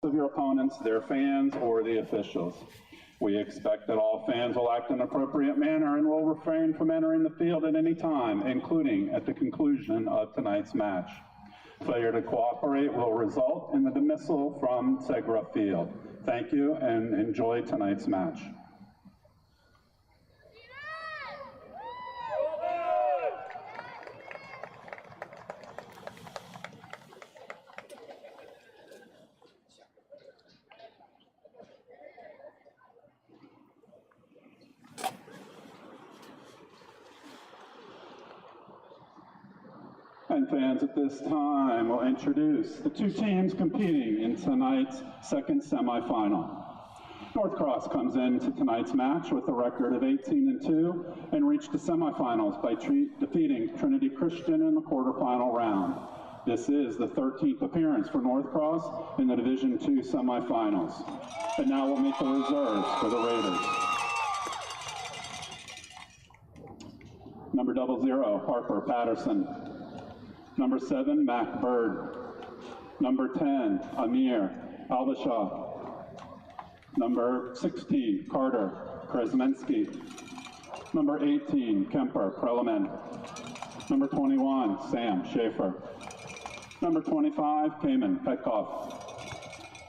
of your opponents, their fans, or the officials. We expect that all fans will act in an appropriate manner and will refrain from entering the field at any time, including at the conclusion of tonight's match. Failure to cooperate will result in the dismissal from Segra Field. Thank you and enjoy tonight's match. And fans, at this time, we'll introduce the two teams competing in tonight's second semifinal. North Cross comes into tonight's match with a record of 18-2 and reached the semifinals by defeating Trinity Christian in the quarterfinal round. This is the 13th appearance for North Cross in the Division II semifinals. And now we'll meet the reserves for the Raiders. Number 00, Harper Patterson. Number 7, Mac Bird. Number 10, Amir Albashaw. Number 16, Carter Kresmensky. Number 18, Kemper Preleman. Number 21, Sam Schaefer. Number 25, Cayman Kickoff.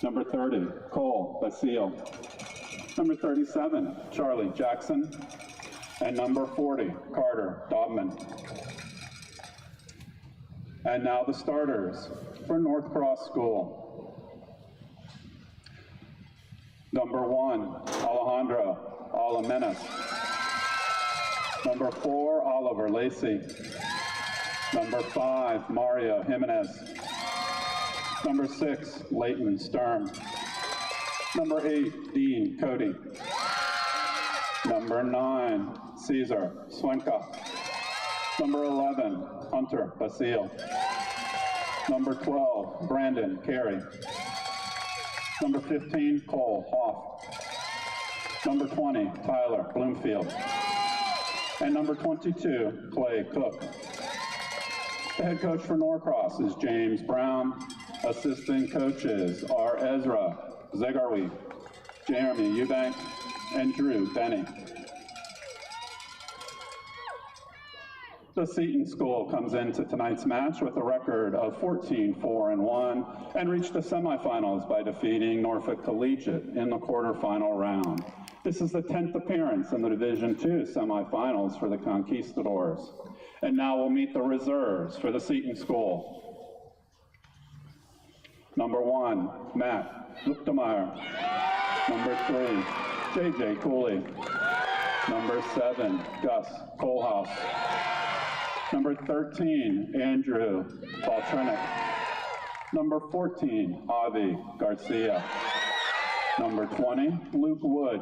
Number 30, Cole Basile. Number 37, Charlie Jackson. And number 40, Carter Dobman. And now the starters for North Cross School. Number 1, Alejandro Alamenes. Number 4, Oliver Lacey. Number 5, Mario Jimenez. Number 6, Leighton Sturm. Number 8, Dean Cody. Number 9, Cesar Swenka. Number 11, Hunter Basile. Number 12, Brandon Carey. Number 15, Cole Hoff. Number 20, Tyler Bloomfield. And number 22, Clay Cook. The head coach for Norcross is James Brown. Assistant coaches are Ezra Zegarwi, Jeremy Eubank, and Drew Benny. The Seton School comes into tonight's match with a record of 14-4-1 and reached the semifinals by defeating Norfolk Collegiate in the quarterfinal round. This is the 10th appearance in the Division II semifinals for the Conquistadors. And now we'll meet the reserves for the Seton School. Number 1, Matt Luptemeyer. Number 3, J.J. Cooley. Number 7, Gus Kohlhaus. Number 13, Andrew Baltrinick. Number 14, Avi Garcia. Number 20, Luke Wood.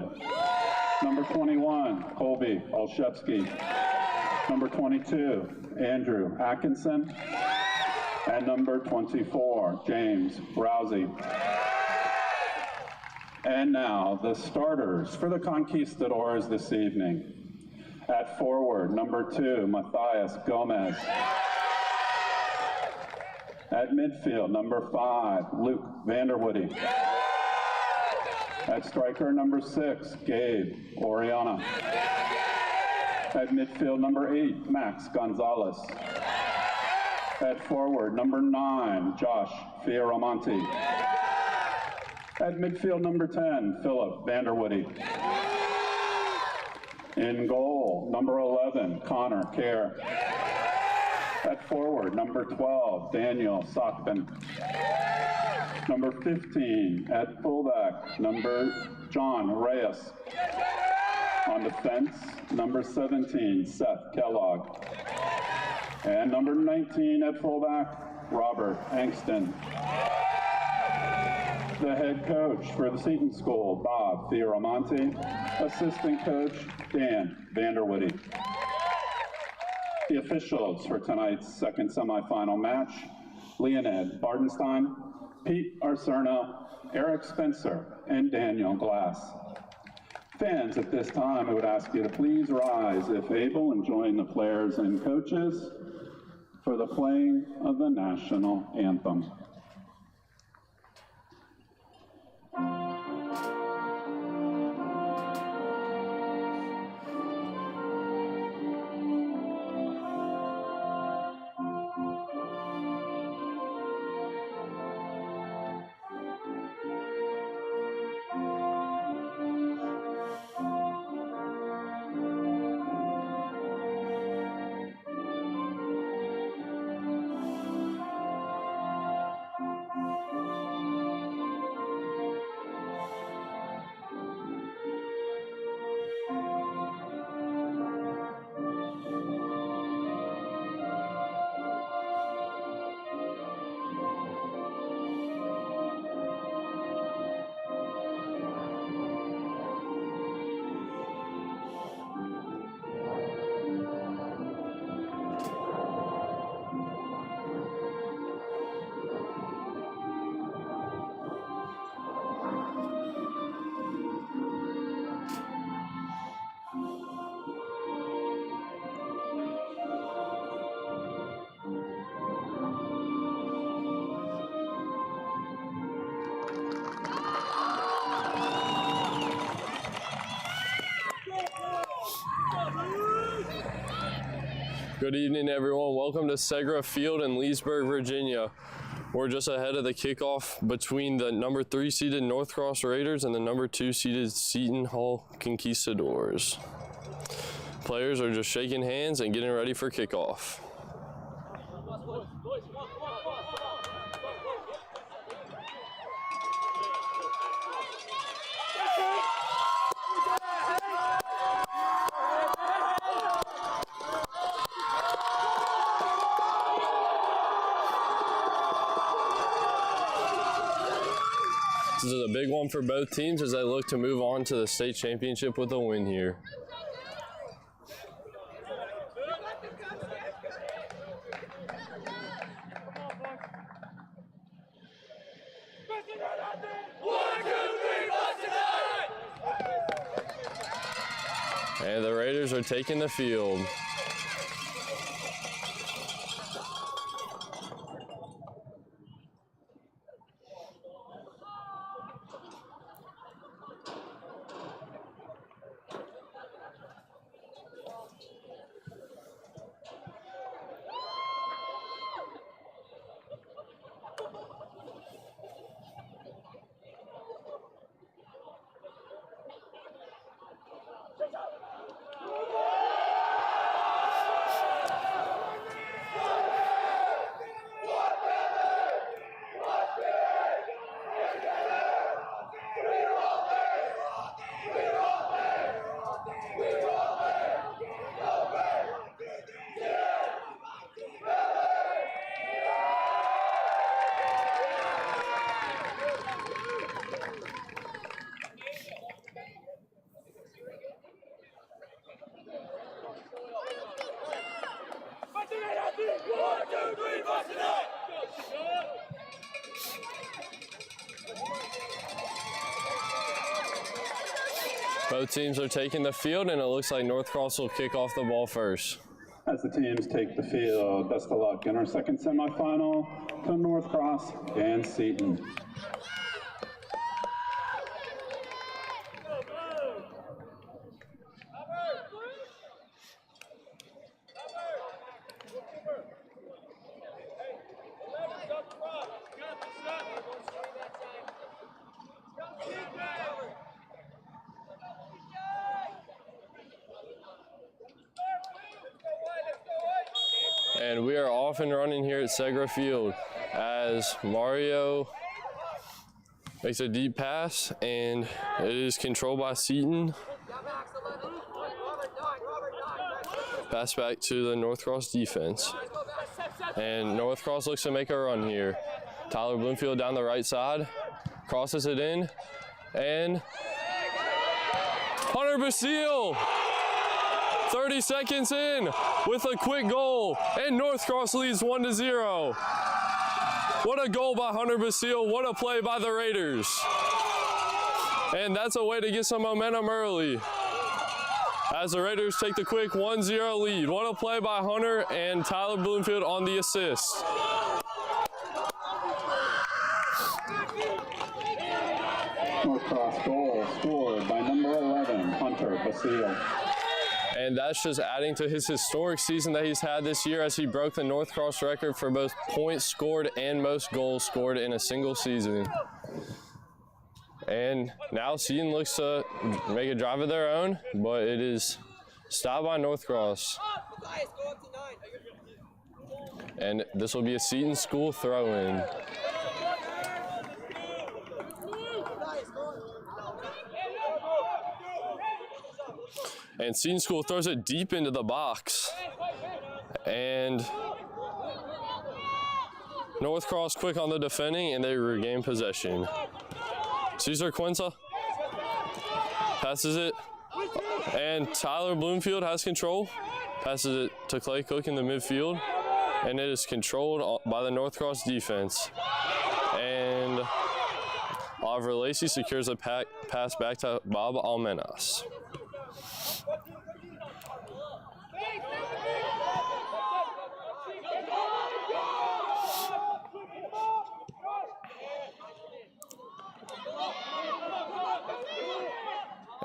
Number 21, Colby Olszewski. Number 22, Andrew Atkinson. And number 24, James Rousey. And now the starters for the Conquistadors this evening. At forward, number 2, Matthias Gomez. At midfield, number 5, Luke Vanderwoody. At striker, number 6, Gabe Oriana. At midfield, number 8, Max Gonzalez. At forward, number 9, Josh Fioramonti. At midfield, number 10, Philip Vanderwoody. In goal, number 11, Connor Kerr. At forward, number 12, Daniel Sockman. Number 15, at fullback, number John Reyes. On defense, number 17, Seth Kellogg. And number 19 at fullback, Robert Angston. The head coach for the Seton School, Bob Fioramonti. Assistant coach, Dan Vanderwoody. The officials for tonight's second semifinal match, Leonid Bardenstein, Pete Arcerno, Eric Spencer, and Daniel Glass. Fans, at this time, I would ask you to please rise, if able, and join the players and coaches for the playing of the national anthem. Good evening, everyone. Welcome to Segra Field in Leesburg, Virginia. We're just ahead of the kickoff between the number 3 seeded North Cross Raiders and the number 2 seeded Seton Hall Conquistadors. Players are just shaking hands and getting ready for kickoff. This is a big one for both teams as they look to move on to the state championship with a win here. And the Raiders are taking the field. Both teams are taking the field, and it looks like North Cross will kick off the ball first. As the teams take the field, best of luck in our second semifinal to North Cross and Seton. And we are off and running here at Segra Field as Mario makes a deep pass, and it is controlled by Seton. Pass back to the North Cross defense. And North Cross looks to make a run here. Tyler Bloomfield down the right side, crosses it in, and Hunter Basile, 30 seconds in with a quick goal, and North Cross leads 1-0. What a goal by Hunter Basile, what a play by the Raiders. And that's a way to get some momentum early as the Raiders take the quick 1-0 lead. What a play by Hunter, and Tyler Bloomfield on the assist. North Cross goal scored by number 11, Hunter Basile. And that's just adding to his historic season that he's had this year, as he broke the North Cross record for both points scored and most goals scored in a single season. And now Seton looks to make a drive of their own, but it is stopped by North Cross. And this will be a Seton school throw-in. And Seton School throws it deep into the box. And North Cross quick on the defending, and they regain possession. Cesar Quinta passes it, and Tyler Bloomfield has control. Passes it to Clay Cook in the midfield, and it is controlled by the North Cross defense. And Oliver Lacey secures a pass back to Bob Almenas.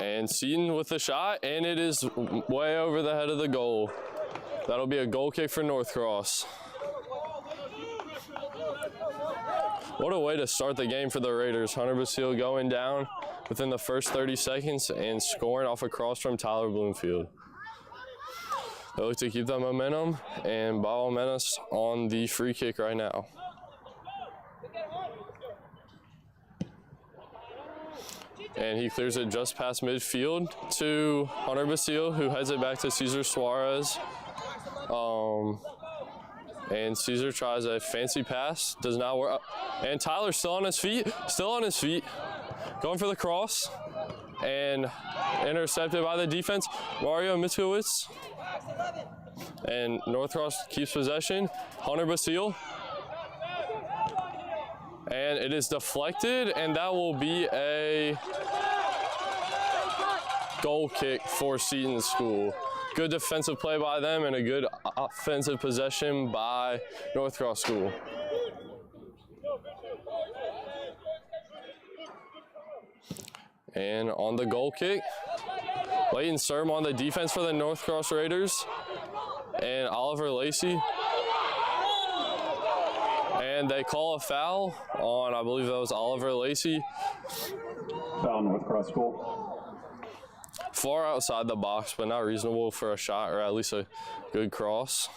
And Seton with the shot, and it is way over the head of the goal. That'll be a goal kick for Northcross. What a way to start the game for the Raiders. Hunter Basile going down within the first 30 seconds and scoring off a cross from Tyler Bloomfield. They look to keep that momentum, and Bob Menace on the free kick right now. And he clears it just past midfield to Hunter Basile, who heads it back to Cesar Suarez. And Cesar tries a fancy pass, does not work. And Tyler's still on his feet, going for the cross, and intercepted by the defense, Mario Mitkowitz. And Northcross keeps possession, Hunter Basile. And it is deflected, and that will be a goal kick for Seton School. Good defensive play by them and a good offensive possession by Northcross School. And on the goal kick, Leighton Serm on the defense for the Northcross Raiders, and Oliver Lacey. And they call a foul on, I believe that was Oliver Lacey. Foul Northcross School. Far outside the box, but not reasonable for a shot, or at least a good cross.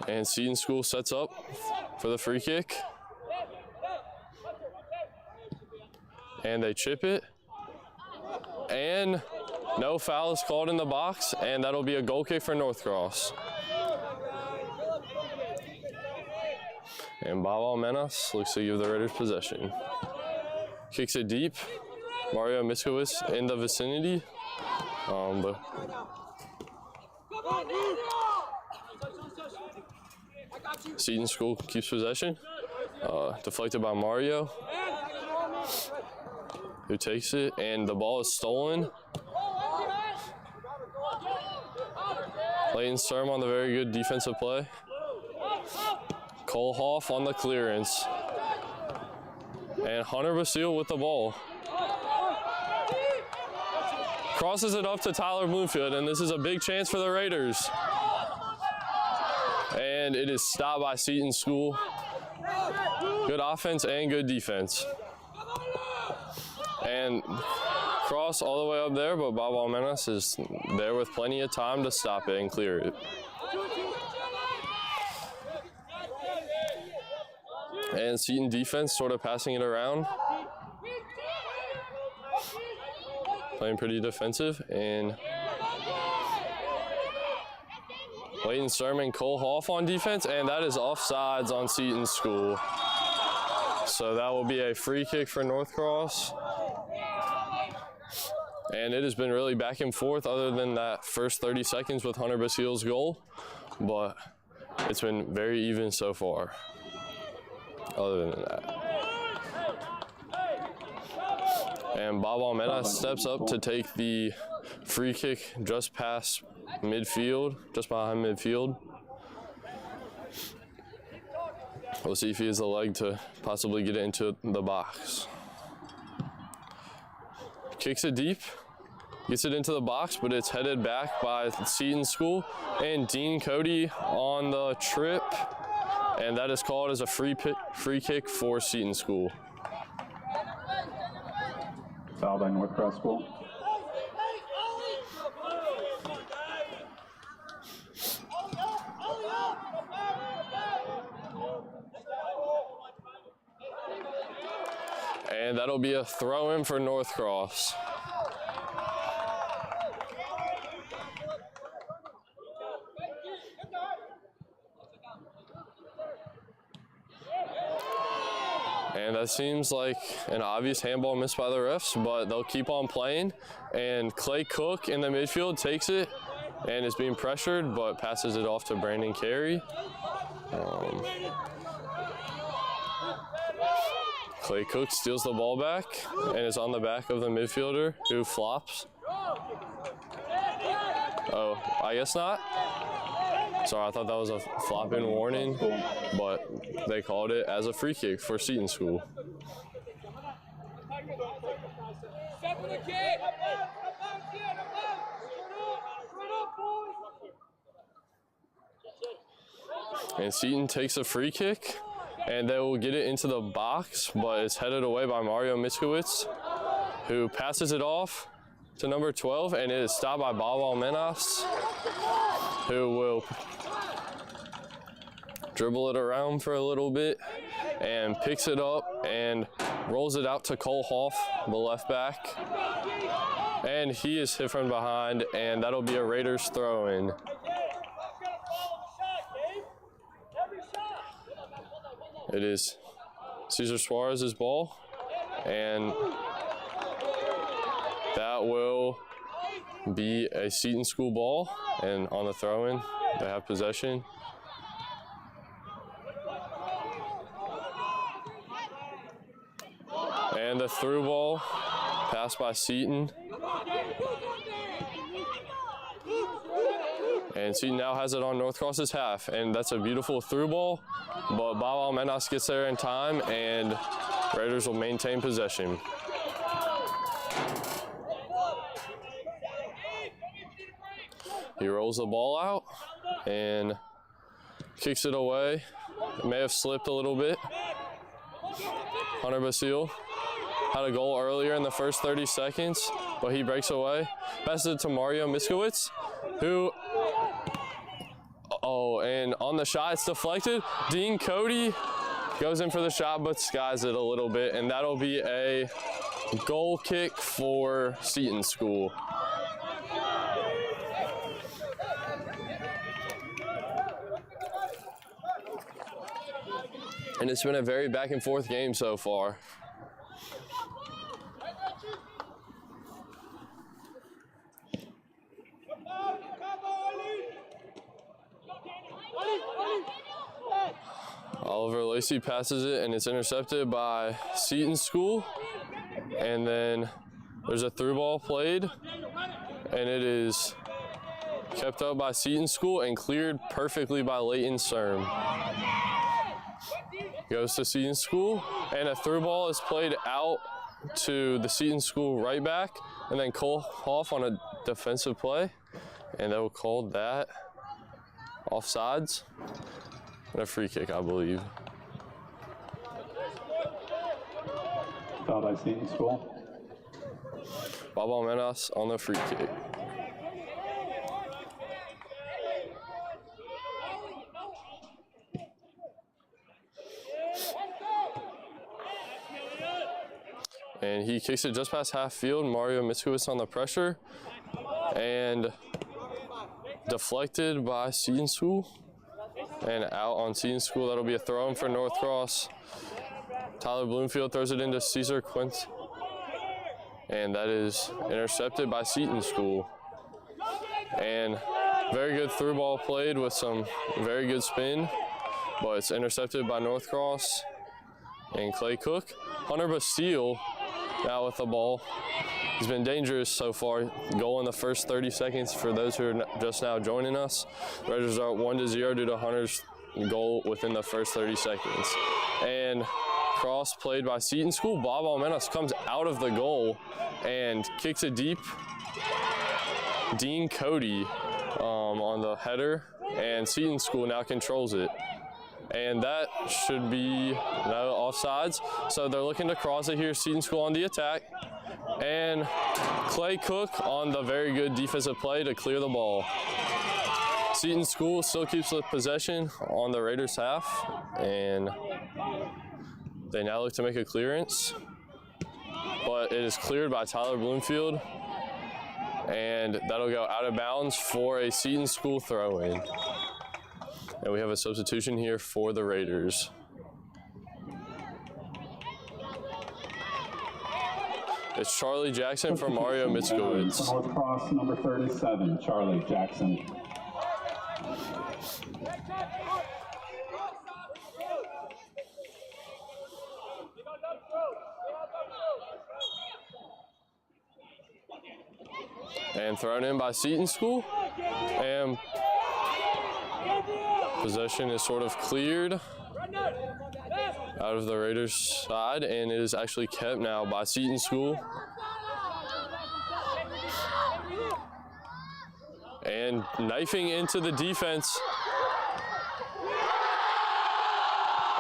And Seton School sets up for the free kick. And they chip it. And no foul is called in the box, and that'll be a goal kick for Northcross. And Bob Almenas looks to give the Raiders possession. Kicks it deep. Mario Miskowitz in the vicinity. But Seton School keeps possession. Deflected by Mario, who takes it, and the ball is stolen. Leighton Sturm on the very good defensive play. Cole Hoff on the clearance. And Hunter Basile with the ball. Crosses it up to Tyler Bloomfield, and this is a big chance for the Raiders. And it is stopped by Seton School. Good offense and good defense. And cross all the way up there, but Bob Almenas is there with plenty of time to stop it and clear it. And Seton defense sort of passing it around. Playing pretty defensive. And Leighton Sermon, Cole Hoff on defense, and that is offsides on Seton School. So that will be a free kick for Northcross. And it has been really back and forth other than that first 30 seconds with Hunter Basile's goal, but it's been very even so far. Other than that. And Bob Almeida steps up to take the free kick just past midfield, just behind midfield. We'll see if he has the leg to possibly get it into the box. Kicks it deep, gets it into the box, but it's headed back by Seton School and Dean Cody on the trip. And that is called as a free kick for Seton School. Foul by Northcross School. And that'll be a throw in for Northcross. And that seems like an obvious handball missed by the refs, but they'll keep on playing. And Clay Cook in the midfield takes it and is being pressured, but passes it off to Brandon Carey. Clay Cook steals the ball back and is on the back of the midfielder, who flops. Oh, I guess not. Sorry, I thought that was a flop-in warning, but they called it as a free kick for Seton School. And Seton takes a free kick, and they will get it into the box, but it's headed away by Mario Miskowitz, who passes it off to number 12, and it is stopped by Bawal Menas, who will dribble it around for a little bit and picks it up and rolls it out to Cole Hoff, the left back. And he is hit from behind, and that'll be a Raiders throw-in. It is Cesar Suarez's ball, and that will be a Seton School ball, and on the throw-in, they have possession. And the through ball, passed by Seton. And Seton now has it on North Cross's half, and that's a beautiful through ball, but Bawal Menas gets there in time, and Raiders will maintain possession. He rolls the ball out and kicks it away. It may have slipped a little bit. Hunter Basile had a goal earlier in the first 30 seconds, but he breaks away. Passes it to Mario Miskowitz, who, and on the shot, it's deflected. Dean Cody goes in for the shot, but skies it a little bit, and that'll be a goal kick for Seton School. And it's been a very back and forth game so far. Oliver Lacey passes it, and it's intercepted by Seton School. And then there's a through ball played, and it is kept up by Seton School and cleared perfectly by Leighton Serm. Goes to Seton School, and a through ball is played out to the Seton School right back, and then Cole Hoff on a defensive play, and they will call that offsides and a free kick, I believe. Foul by Seton School. Bawal Menas on the free kick. And he kicks it just past half field. Mario Miskowitz on the pressure, and deflected by Seton School, and out on Seton School. That'll be a throw in for North Cross. Tyler Bloomfield throws it into Cesar Quint, and that is intercepted by Seton School. And very good through ball played with some very good spin, but it's intercepted by North Cross and Clay Cook. Hunter Basile now with the ball. He's been dangerous so far. Goal in the first 30 seconds for those who are just now joining us. Raiders are 1-0 due to Hunter's goal within the first 30 seconds. And cross played by Seton School. Bawal Menas comes out of the goal and kicks it deep. Dean Cody on the header, and Seton School now controls it. And that should be no offsides. So they're looking to cross it here. Seton School on the attack. And Clay Cook on the very good defensive play to clear the ball. Seton School still keeps the possession on the Raiders half. And they now look to make a clearance. But it is cleared by Tyler Bloomfield. And that'll go out of bounds for a Seton School throw-in. And we have a substitution here for the Raiders. It's Charlie Jackson for Mario Miskowitz. North Cross, number 37, Charlie Jackson. And thrown in by Seton School. And possession is sort of cleared. out of the Raiders' side, and it is actually kept now by Seton School. And knifing into the defense.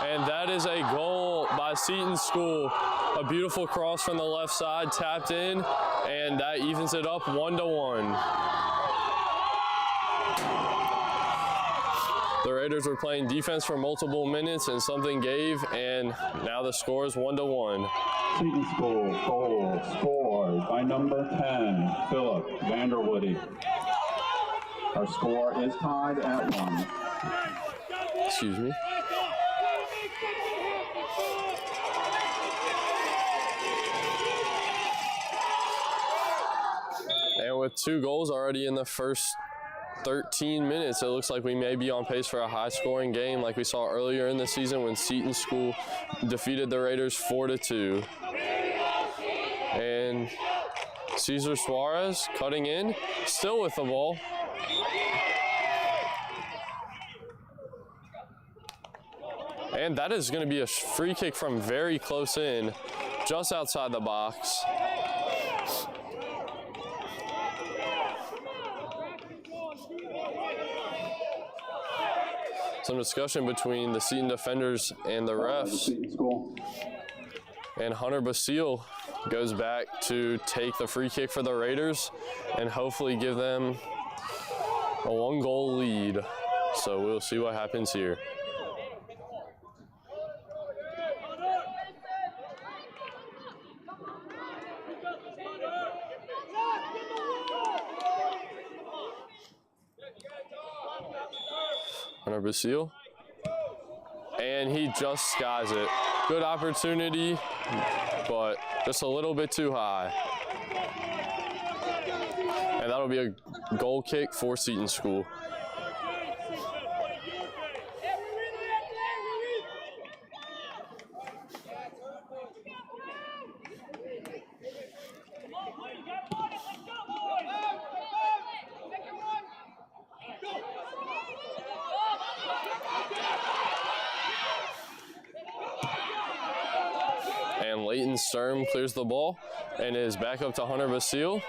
And that is a goal by Seton School. A beautiful cross from the left side, tapped in, and that evens it up 1-1. The Raiders were playing defense for multiple minutes and something gave, and now the score is 1-1. Seton School goal scored by number 10, Philip Vanderwoody. Our score is tied at 1. Excuse me. And with 2 goals already in the first 13 minutes, it looks like we may be on pace for a high-scoring game like we saw earlier in the season when Seton School defeated the Raiders 4-2. And Cesar Suarez cutting in, still with the ball. And that is going to be a free kick from very close in, just outside the box. Some discussion between the Seton defenders and the refs. And Hunter Basile goes back to take the free kick for the Raiders and hopefully give them a 1-goal lead. So we'll see what happens here. Hunter Basile, and he just skies it. Good opportunity, but just a little bit too high. And that'll be a goal kick for Seton School. And Leighton Sturm clears the ball and is back up to Hunter Basile,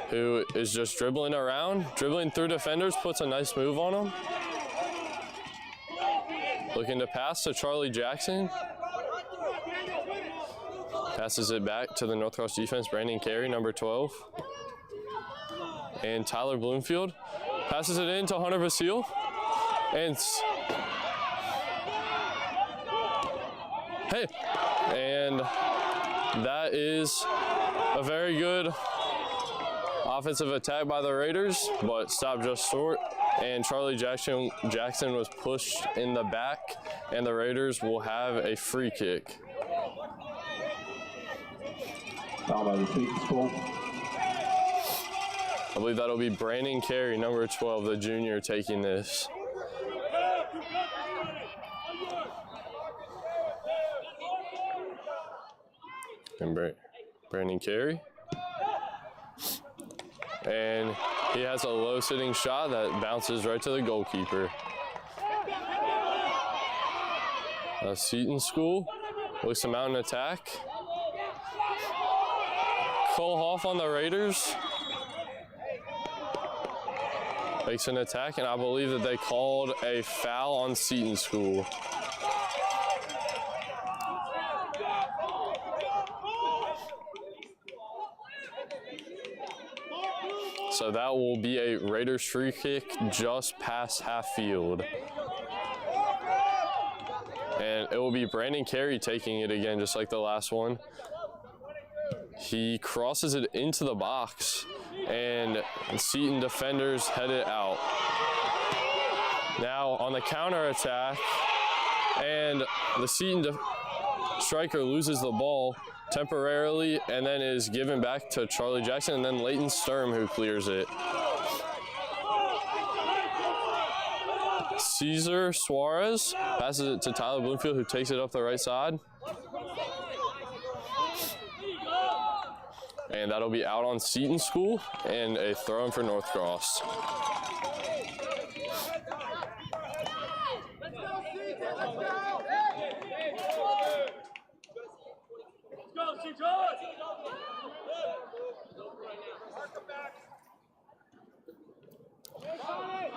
who is just dribbling around, dribbling through defenders, puts a nice move on him. Looking to pass to Charlie Jackson. Passes it back to the North Cross defense, Brandon Carey, number 12. And Tyler Bloomfield passes it in to Hunter Basile. And that is a very good offensive attack by the Raiders, but stopped just short. And Charlie Jackson was pushed in the back, and the Raiders will have a free kick. Foul by the Seton School. I believe that'll be Brandon Carey, number 12, the junior, taking this. And Brandon Carey. And he has a low sitting shot that bounces right to the goalkeeper. Seton School looks to mount an attack. Cole Hoff on the Raiders makes an attack, and I believe that they called a foul on Seton School. So that will be a Raiders free kick just past half field. And it will be Brandon Carey taking it again, just like the last one. He crosses it into the box, and Seton defenders head it out. Now on the counter attack, and the Seton striker loses the ball temporarily and then is given back to Charlie Jackson, and then Leighton Sturm who clears it. Cesar Suarez passes it to Tyler Bloomfield, who takes it up the right side. And that'll be out on Seton School and a throw in for North Cross.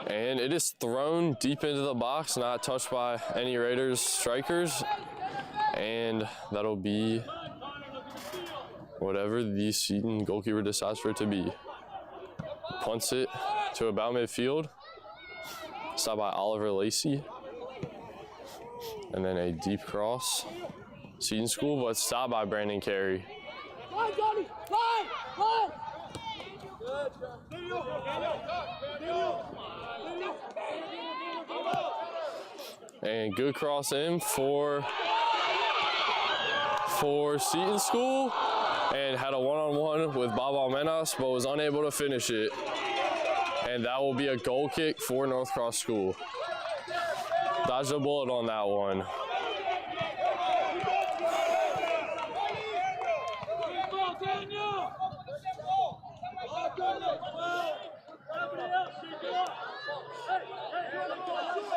And it is thrown deep into the box, not touched by any Raiders strikers. And that'll be whatever the Seton goalkeeper decides for it to be. Punts it to about midfield. Stopped by Oliver Lacey. And then a deep cross. Seton School, but stopped by Brandon Carey. And good cross in for Seton School, and had a one-on-one with Bob Almenas, but was unable to finish it. And that will be a goal kick for North Cross School. Dodged a bullet on that one.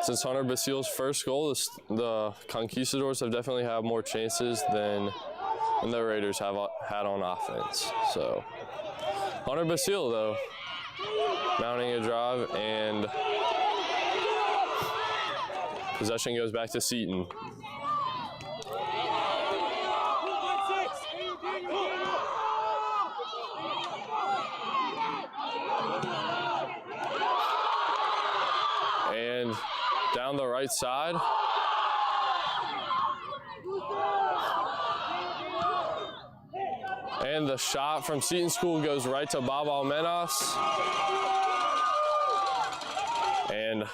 Since Hunter Basile's first goal, the Conquistadors have definitely had more chances than the Raiders have had on offense. So Hunter Basile, though, mounting a drive, and possession goes back to Seton. And down the right side. And the shot from Seton School goes right to Bob Almenas. And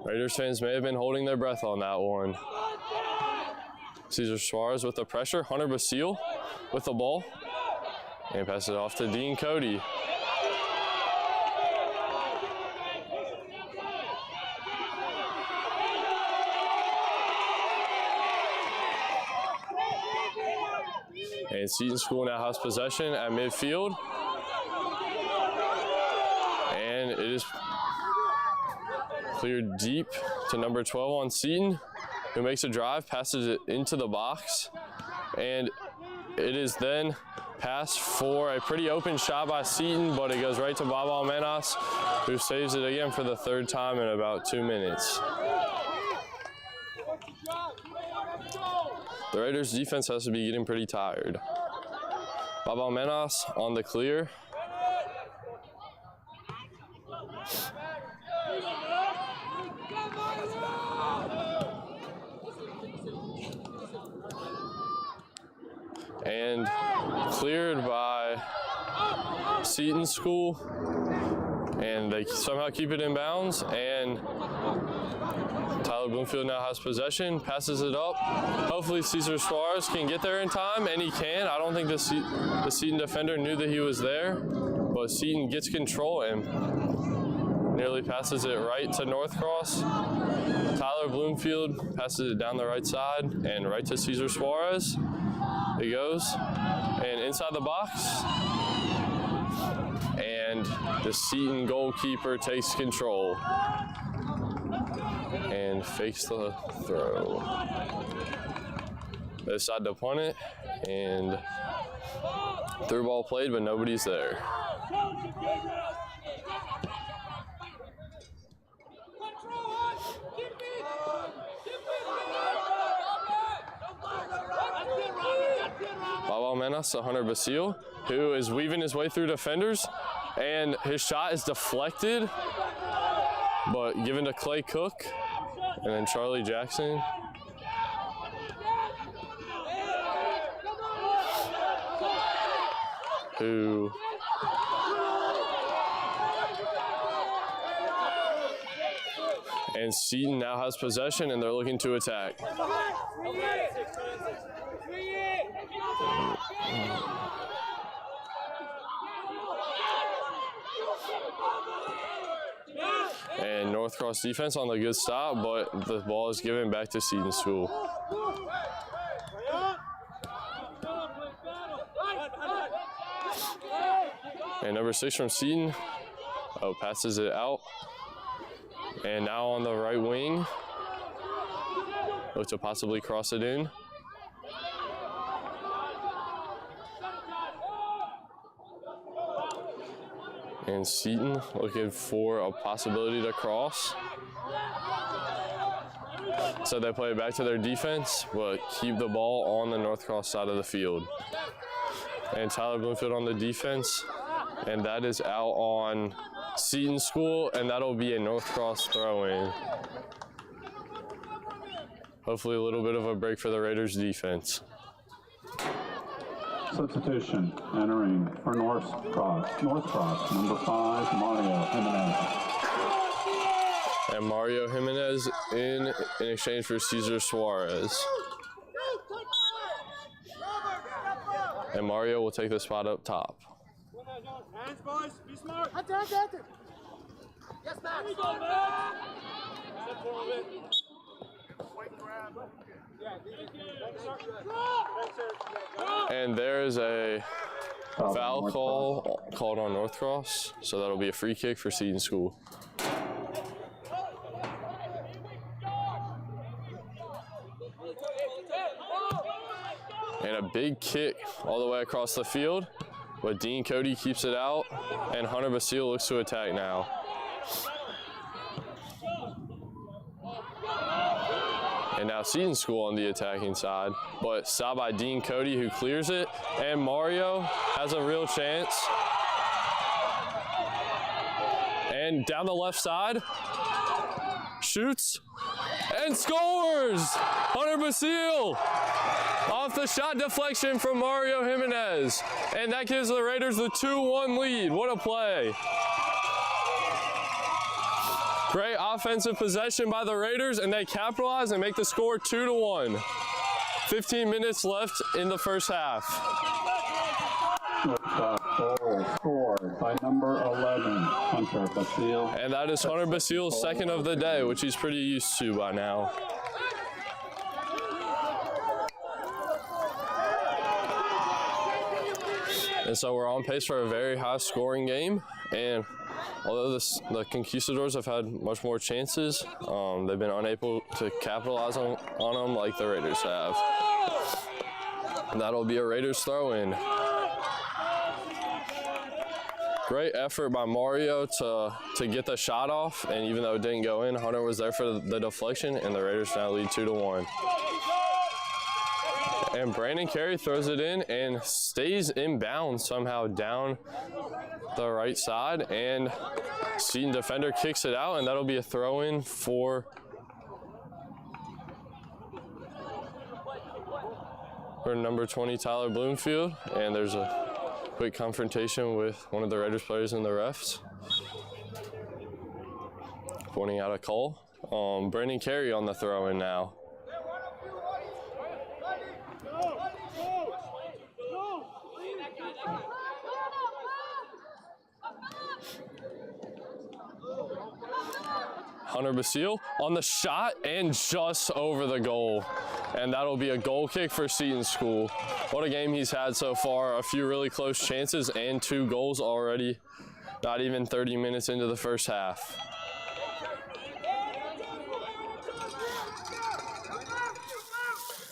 Raiders fans may have been holding their breath on that one. Cesar Suarez with the pressure. Hunter Basile with the ball. And passes it off to Dean Cody. And Seton School now has possession at midfield. And it is cleared deep to number 12 on Seton, who makes a drive, passes it into the box. And it is then passed for a pretty open shot by Seton, but it goes right to Bob Almenas, who saves it again for the third time in about 2 minutes. The Raiders' defense has to be getting pretty tired. Bob Almenas on the clear. And cleared by Seton School. And they somehow keep it in bounds, and Tyler Bloomfield now has possession, passes it up. Hopefully Cesar Suarez can get there in time, and he can. I don't think the Seton defender knew that he was there, but Seton gets control and nearly passes it right to North Cross. Tyler Bloomfield passes it down the right side and right to Cesar Suarez. It goes, and inside the box. And the Seton goalkeeper takes control and fakes the throw. They decide to punt it, and through ball played, but nobody's there. Bob Almenas to Hunter Basile, who is weaving his way through defenders, and his shot is deflected, but given to Clay Cook, and then Charlie Jackson. Who and Seton now has possession, and they're looking to attack. And North Cross defense on the good stop, but the ball is given back to Seton School. And number 6 from Seton, passes it out. And now on the right wing, look to possibly cross it in. And Seton looking for a possibility to cross. So they play it back to their defense, but keep the ball on the North Cross side of the field. And Tyler Bloomfield on the defense, and that is out on Seton School, and that'll be a North Cross throw-in. Hopefully a little bit of a break for the Raiders defense. Substitution entering for North Cross, number 5, Mario Jimenez. And Mario Jimenez in exchange for Cesar Suarez. And Mario will take the spot up top. Hands, boys. Be smart. Yes, Max. We go, man. Step forward. Wait, grab. And there is a foul called on North Cross, so that'll be a free kick for Seton School. And a big kick all the way across the field, but Dean Cody keeps it out, and Hunter Basile looks to attack now. And now Seton School on the attacking side, but stopped by Dean Cody, who clears it, and Mario has a real chance. And down the left side, shoots, and scores! Hunter Basile off the shot deflection from Mario Jimenez. And that gives the Raiders the 2-1 lead. What a play. Great offensive possession by the Raiders, and they capitalize and make the score 2-1. 15 minutes left in the first half. Goal scored by number 11, Hunter Basile. And that is Hunter Basile's second of the day, which he's pretty used to by now. And so we're on pace for a very high scoring game. And although the Conquistadors have had much more chances, they've been unable to capitalize on them like the Raiders have. And that'll be a Raiders throw-in. Great effort by Mario to get the shot off, and even though it didn't go in, Hunter was there for the deflection, and the Raiders now lead 2-1. And Brandon Carey throws it in and stays in bounds somehow down the right side, and Seton defender kicks it out, and that'll be a throw-in for number 20, Tyler Bloomfield. And there's a quick confrontation with one of the Raiders players and the refs, pointing out a call. Brandon Carey on the throw-in now. Hunter Basile on the shot and just over the goal. And that'll be a goal kick for Seton School. What a game he's had so far. A few really close chances and 2 goals already. Not even 30 minutes into the first half.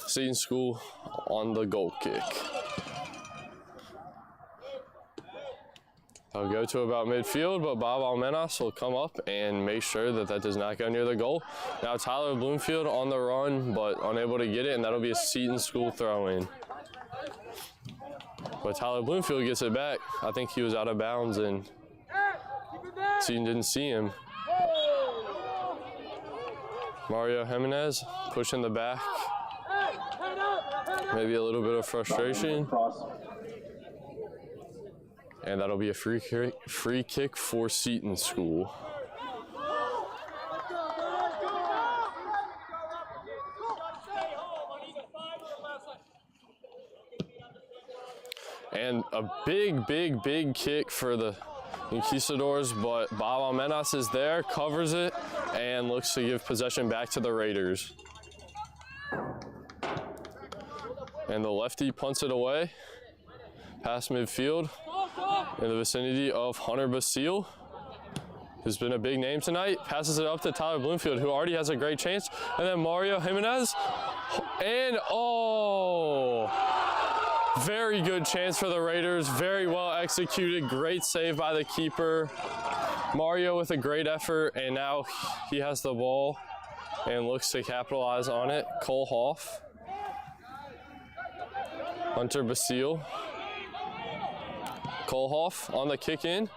Seton School on the goal kick. I'll go to about midfield, but Bob Almenas will come up and make sure that does not go near the goal. Now Tyler Bloomfield on the run, but unable to get it, and that'll be a Seton School throw-in. But Tyler Bloomfield gets it back. I think he was out of bounds, and Seton didn't see him. Mario Jimenez pushing the back. Maybe a little bit of frustration. And that'll be a free kick for Seton School. And a big kick for the Conquistadors, but Bob Almenas is there, covers it, and looks to give possession back to the Raiders. And the lefty punts it away past midfield in the vicinity of Hunter Basile. who's been a big name tonight, passes it up to Tyler Bloomfield, who already has a great chance. And then Mario Jimenez. And oh, very good chance for the Raiders. Very well executed. Great save by the keeper. Mario with a great effort, and now he has the ball and looks to capitalize on it. Cole Hoff. Hunter Basile. Cole Hoff on the kick in,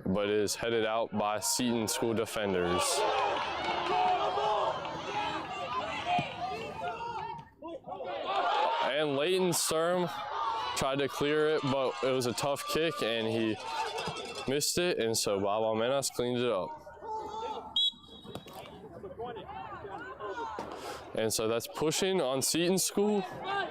but is headed out by Seton School defenders. And Leighton Sturm tried to clear it, but it was a tough kick and he missed it, and so Bob Almenas cleaned it up. And so that's pushing on Seton School.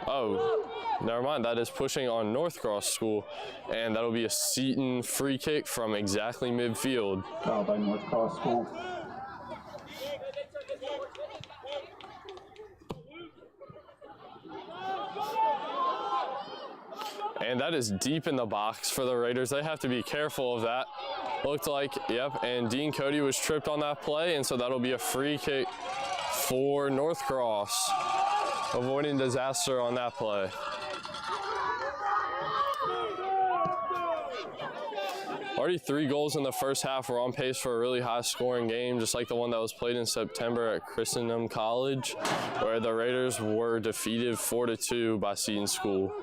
Oh, never mind, that is pushing on North Cross School, and that'll be a Seton free kick from exactly midfield. Foul by North Cross School. And that is deep in the box for the Raiders. They have to be careful of that. Looked like, yep, and Dean Cody was tripped on that play, and so that'll be a free kick for North Cross, avoiding disaster on that play. Already 3 goals in the first half. We're on pace for a really high scoring game, just like the one that was played in September at Christendom College, where the Raiders were defeated 4-2 by Seton School.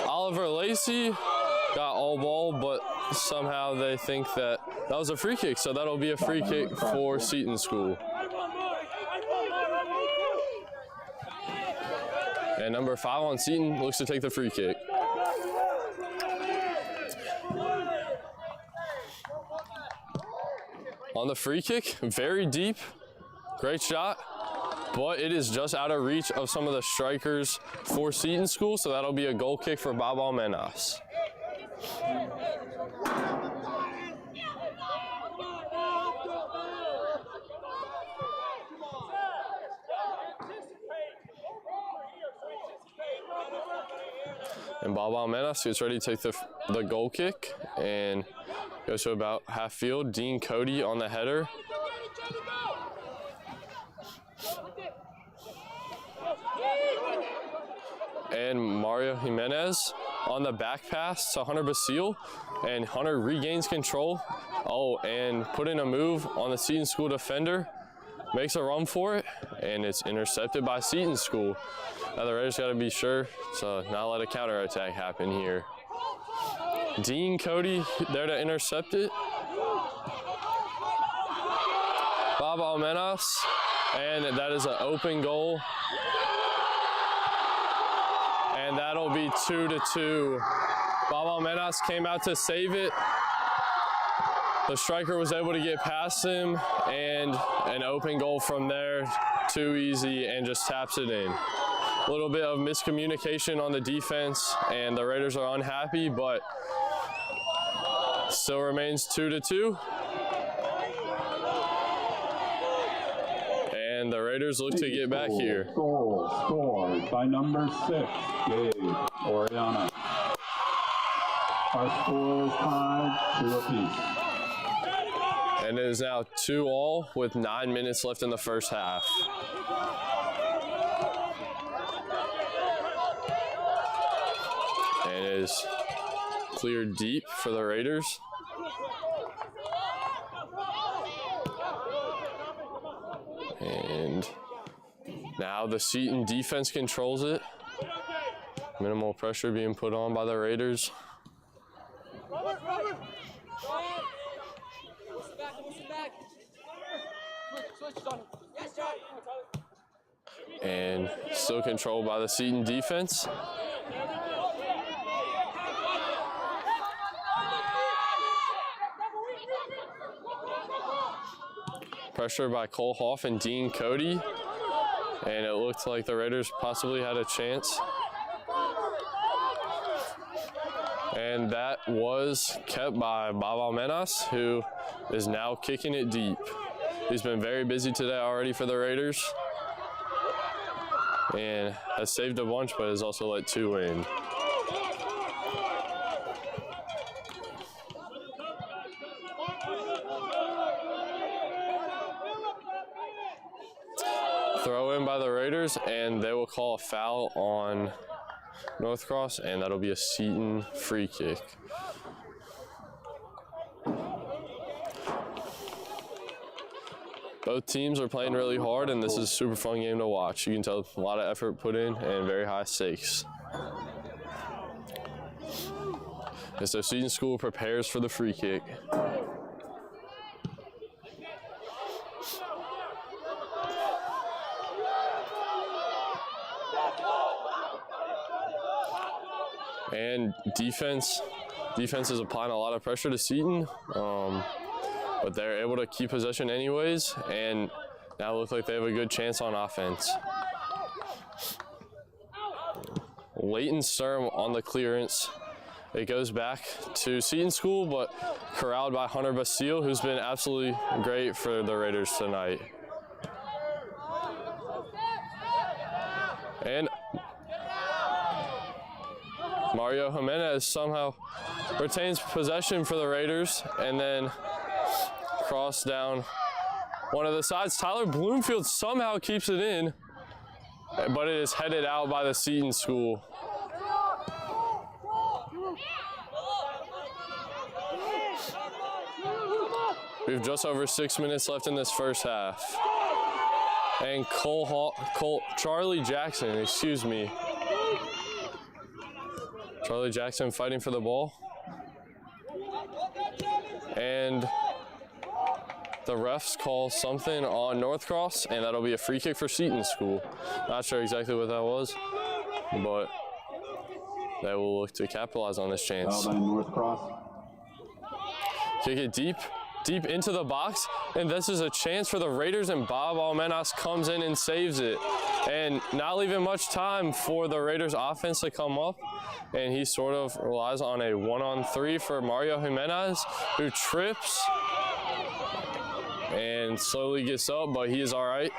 Oliver Lacey got all ball, but somehow they think that that was a free kick, so that'll be a free kick for Seton School. And number 5 on Seton looks to take the free kick. On the free kick, very deep, great shot, but it is just out of reach of some of the strikers for Seton School, so that'll be a goal kick for Bob Almenas. And Bob Almenas gets ready to take the goal kick and goes to about half field. Dean Cody on the header. And Mario Jimenez on the back pass to Hunter Basile, and Hunter regains control. Oh, and put in a move on the Seton School defender, makes a run for it, and it's intercepted by Seton School. Now the Raiders got to be sure to not let a counterattack happen here. Dean Cody there to intercept it. Bob Almenas, and that is an open goal. And that'll be 2-2. Bob Almenas came out to save it. The striker was able to get past him, and an open goal from there, too easy, and just taps it in. A little bit of miscommunication on the defense, and the Raiders are unhappy, but still remains 2-2. And the Raiders look to get back here. Goal scored by number 6, Gabe Oriana. Our score is tied 2 apiece. And it is now 2-2 with 9 minutes left in the first half. And it is cleared deep for the Raiders. And now the Seton defense controls it. Minimal pressure being put on by the Raiders. And still controlled by the Seton defense. Pressure by Cole Hoff and Dean Cody. And it looked like the Raiders possibly had a chance. And that was kept by Bob Almenas, who is now kicking it deep. He's been very busy today already for the Raiders. and has saved a bunch, but has also let 2 in. Throw in by the Raiders, and they will call a foul on Northcross, and that'll be a Seton free kick. Both teams are playing really hard, and this is a super fun game to watch. You can tell a lot of effort put in and very high stakes. And so Seton School prepares for the free kick. And defense is applying a lot of pressure to Seton, but they're able to keep possession anyways, and now look like they have a good chance on offense. Leighton Sturm on the clearance. It goes back to Seton School, but corralled by Hunter Basile, who's been absolutely great for the Raiders tonight. And Mario Jimenez somehow retains possession for the Raiders and then cross down one of the sides. Tyler Bloomfield somehow keeps it in, but it is headed out by the Seton School. We have just over 6 minutes left in this first half. And Charlie Jackson fighting for the ball. And the refs call something on Northcross, and that'll be a free kick for Seton School. Not sure exactly what that was, but they will look to capitalize on this chance. Well done, Northcross. Kick it deep into the box, and this is a chance for the Raiders, and Bob Almenas comes in and saves it. And not leaving much time for the Raiders offense to come up, and he sort of relies on a 1-on-3 for Mario Jimenez, who trips and slowly gets up, but he is all right.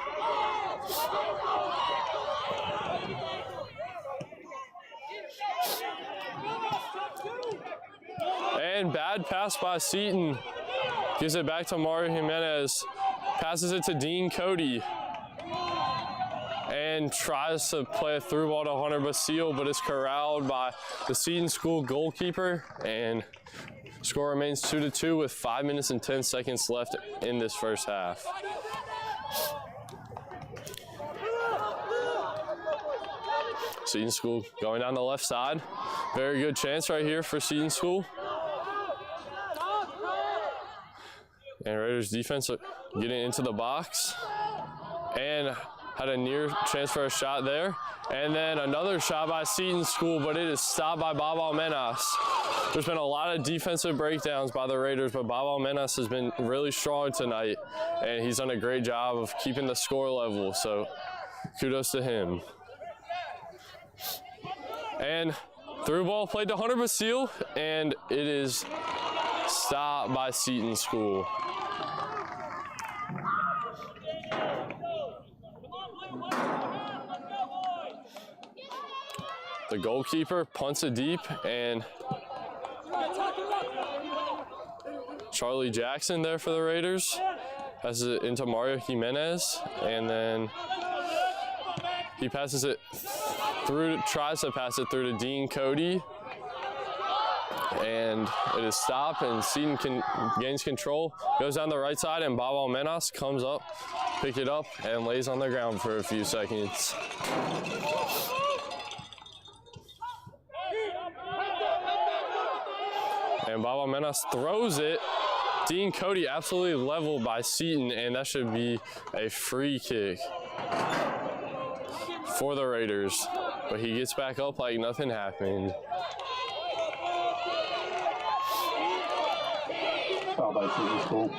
And bad pass by Seton. Gives it back to Mario Jimenez. Passes it to Dean Cody. And tries to play a through ball to Hunter Basile, but is corralled by the Seton School goalkeeper. And score remains 2-2 with 5 minutes and 10 seconds left in this first half. Seton School going down the left side. Very good chance right here for Seton School. And Raiders defense getting into the box and had a near chance for a shot there. And then another shot by Seton School, but it is stopped by Bob Almenas. There's been a lot of defensive breakdowns by the Raiders, but Bob Almenas has been really strong tonight, and he's done a great job of keeping the score level, so kudos to him. And through ball played to Hunter Basile, and it is stopped by Seton School. The goalkeeper punts it deep, and Charlie Jackson there for the Raiders passes it into Mario Jimenez, and then he passes it through, tries to pass it through to Dean Cody, and it is stopped, and Seton gains control, goes down the right side, and Bob Almenas comes up, pick it up, and lays on the ground for a few seconds. And Bob Almenas throws it. Dean Cody absolutely leveled by Seton, and that should be a free kick for the Raiders. But he gets back up like nothing happened. Foul by Seton School.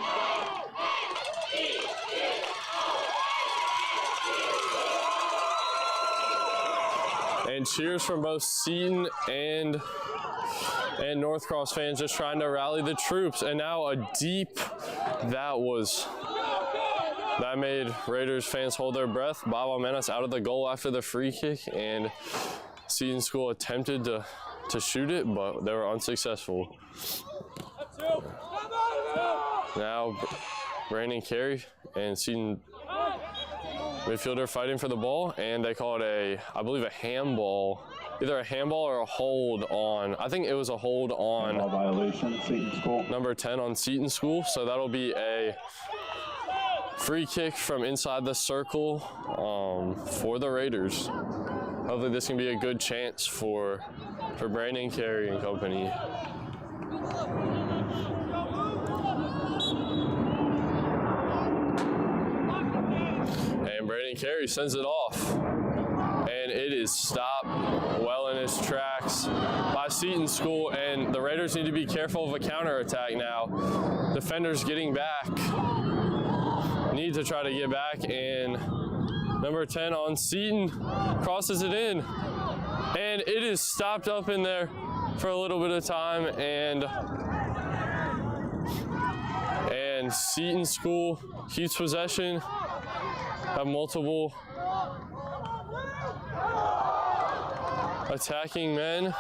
And cheers from both Seton and Northcross fans just trying to rally the troops. And now a deep, that was That made Raiders fans hold their breath. Bob Almenas out of the goal after the free kick, and Seton School attempted to shoot it, but they were unsuccessful. Now Brandon Carey and Seton midfielder fighting for the ball, and they call it I believe a handball. Either a handball or a hold on, I think it was a hold on violation, Seton School. Number 10 on Seton School. So that'll be a free kick from inside the circle for the Raiders. Hopefully this can be a good chance for Brandon Carey and company. And Brandon Carey sends it off. And it is stopped well in its tracks by Seton School, and the Raiders need to be careful of a counterattack now. Defenders getting back. Need to try to get back, and number 10 on Seton crosses it in. And it is stopped up in there for a little bit of time, and Seton School keeps possession, have multiple attacking men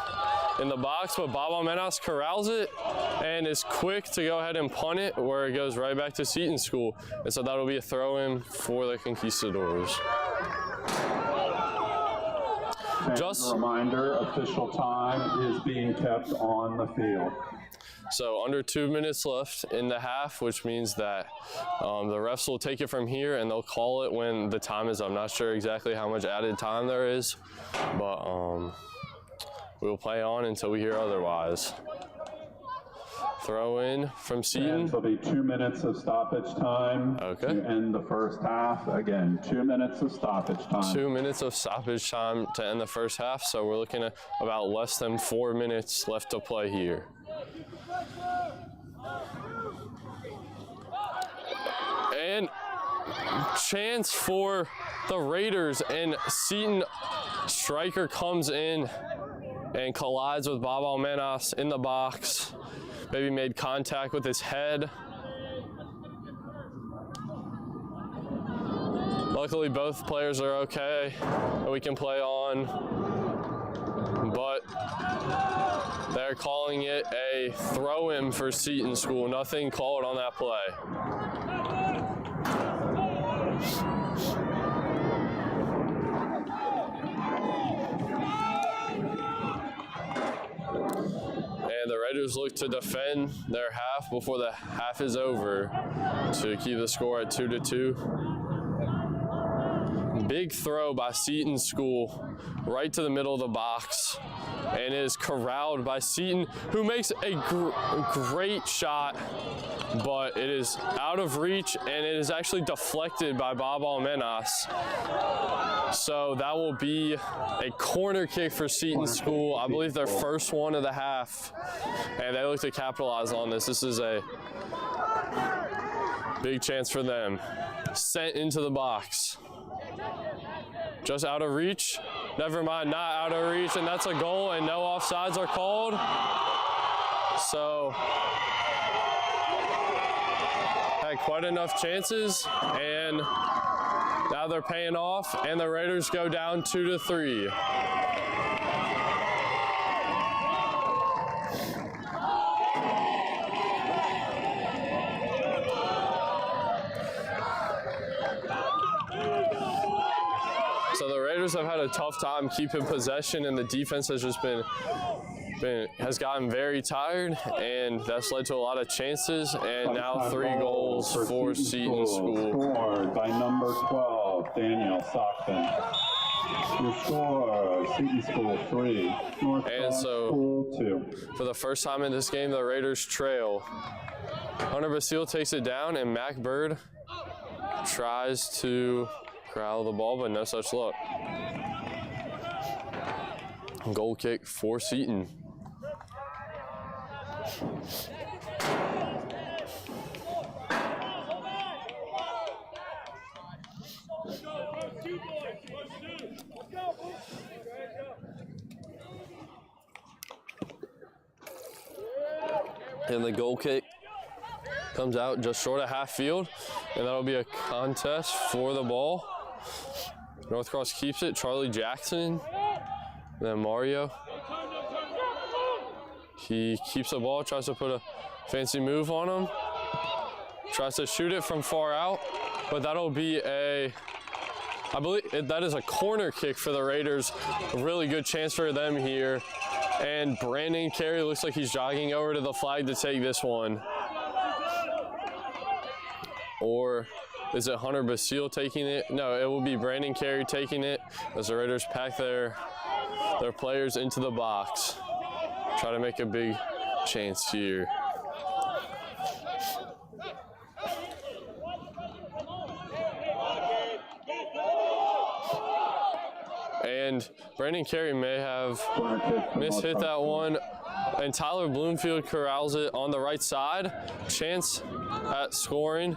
in the box, but Bob Almenas corrals it and is quick to go ahead and punt it, where it goes right back to Seton School. And so that'll be a throw-in for the Conquistadors. Just a reminder, official time is being kept on the field. So under 2 minutes left in the half, which means that the refs will take it from here and they'll call it when the time is up. I'm not sure exactly how much added time there is, but we'll play on until we hear otherwise. Throw in from Seton. There'll be 2 minutes of stoppage time Okay. to end the first half. Again, 2 minutes of stoppage time. 2 minutes of stoppage time to end the first half, so we're looking at about less than 4 minutes left to play here. And chance for the Raiders, and Seton striker comes in and collides with Bob Almenas in the box. Maybe made contact with his head. Luckily both players are okay and we can play on, but they're calling it a throw-in for Seton School. Nothing called on that play. And the Raiders look to defend their half before the half is over to keep the score at 2-2. Big throw by Seton School right to the middle of the box, and is corralled by Seton, who makes a great shot, but it is out of reach and it is actually deflected by Bob Almenas. So that will be a corner kick for Seton School. I believe their first one of the half, and they look to capitalize on this. This is a big chance for them. Sent into the box. Just out of reach. Never mind, not out of reach, and that's a goal, and no offsides are called. So, had quite enough chances, and now they're paying off, and the Raiders go down 2-3. So the Raiders have had a tough time keeping possession, and the defense has just has gotten very tired, and that's led to a lot of chances. And now 3 goals for Seton School. Scored by number 12, Daniel Sockton. Your score, Seton School 3, North School 2. For the first time in this game, the Raiders trail. Hunter Basile takes it down, and Mac Bird tries to corral the ball, but no such luck. Goal kick for Seton. And the goal kick comes out just short of half field, and that'll be a contest for the ball. Northcross keeps it. Charlie Jackson, then Mario. He keeps the ball, tries to put a fancy move on him. Tries to shoot it from far out, but that'll be I believe that is a corner kick for the Raiders. A really good chance for them here. And Brandon Carey looks like he's jogging over to the flag to take this one. Or is it Hunter Basile taking it? No, it will be Brandon Carey taking it as the Raiders pack their players into the box. Try to make a big chance here. And Brandon Carey may have mishit that one. And Tyler Bloomfield corrals it on the right side. Chance at scoring.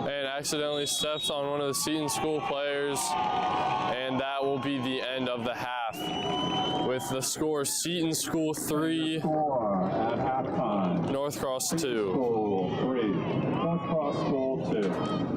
And accidentally steps on one of the Seton School players. And that will be the end of the half. With the score Seton School 3, At halftime. Northcross 2. School 3, Northcross School 2.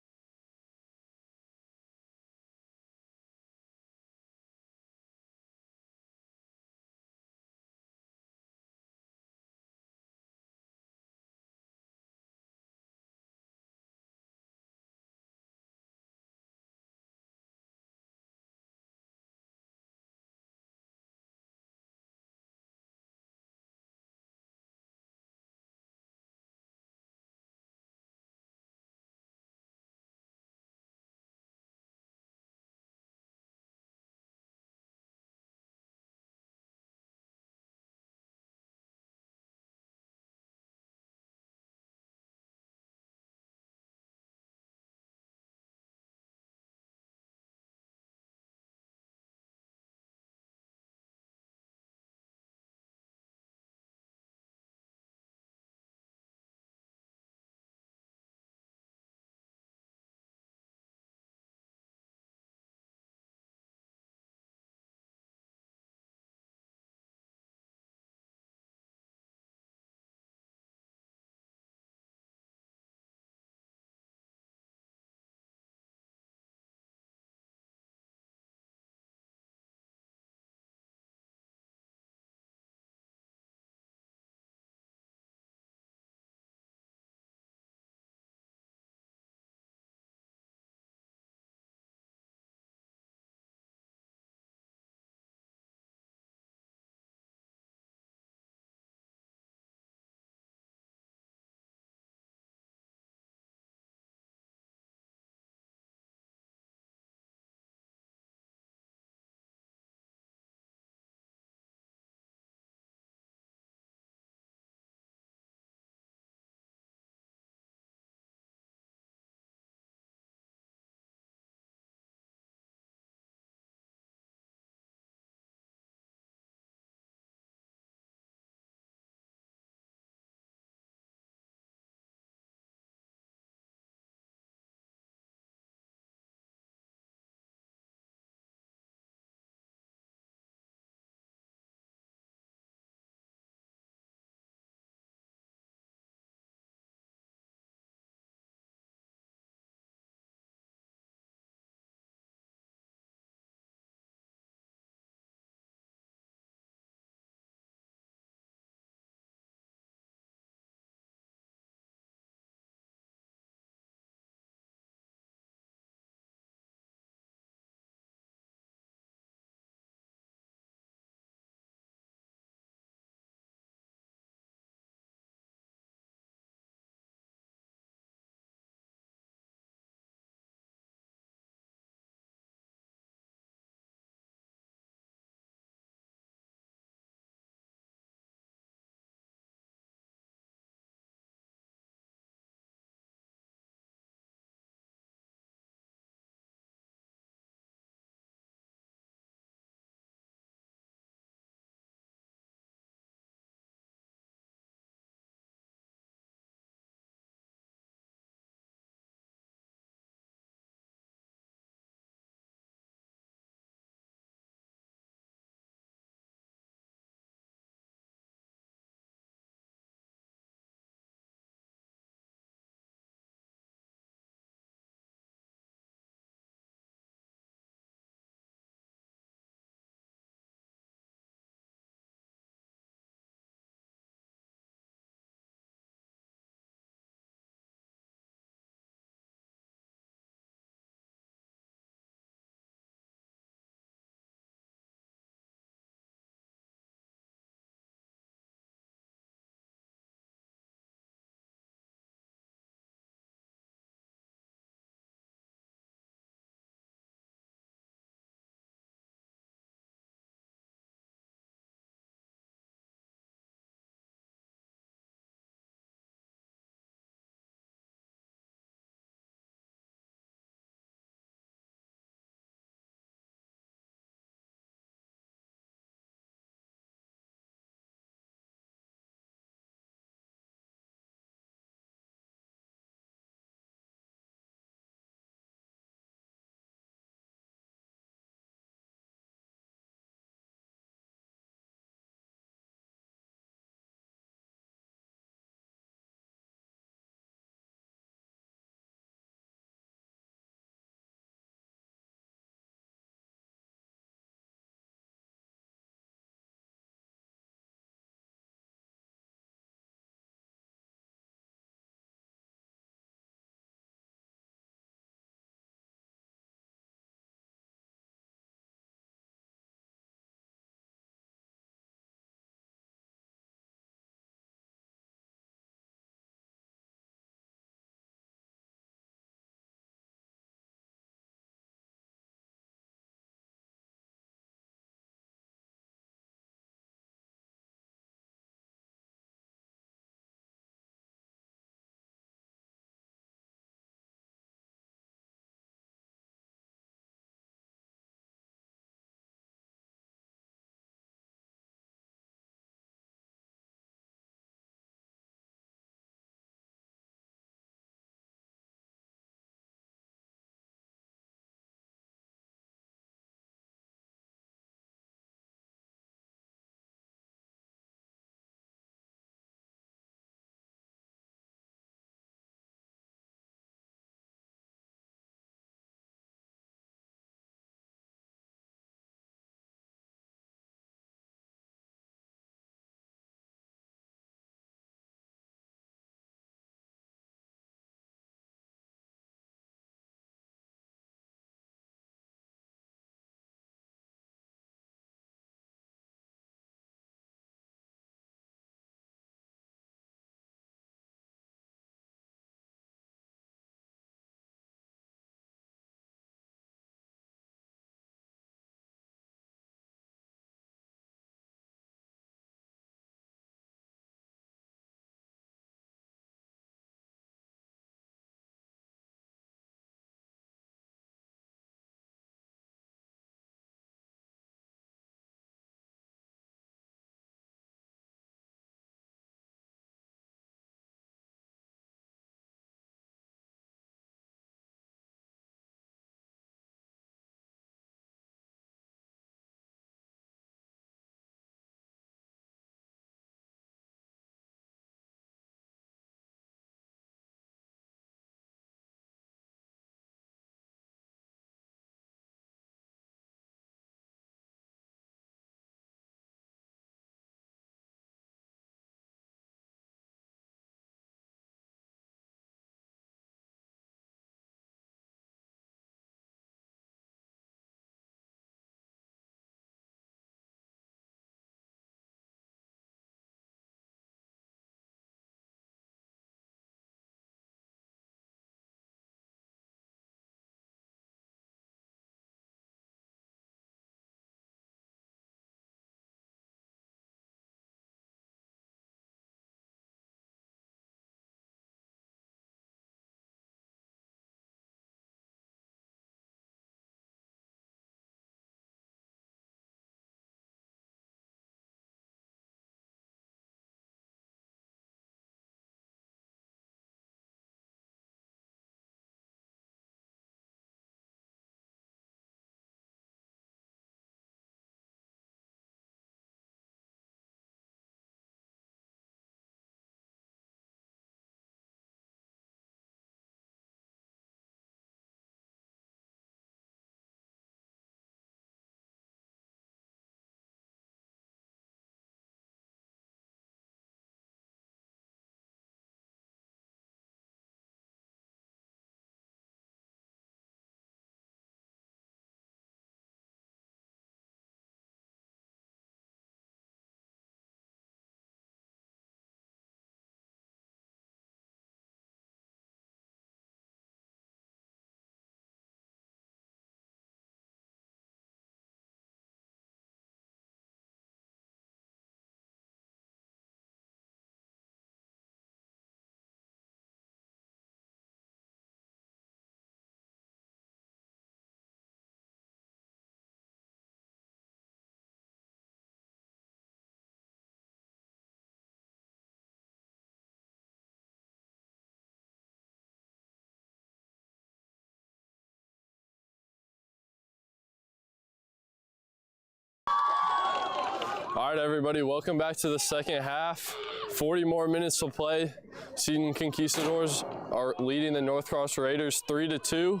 All right, everybody, welcome back to the second half. 40 more minutes to play. Seton Conquistadors are leading the Northcross Raiders 3-2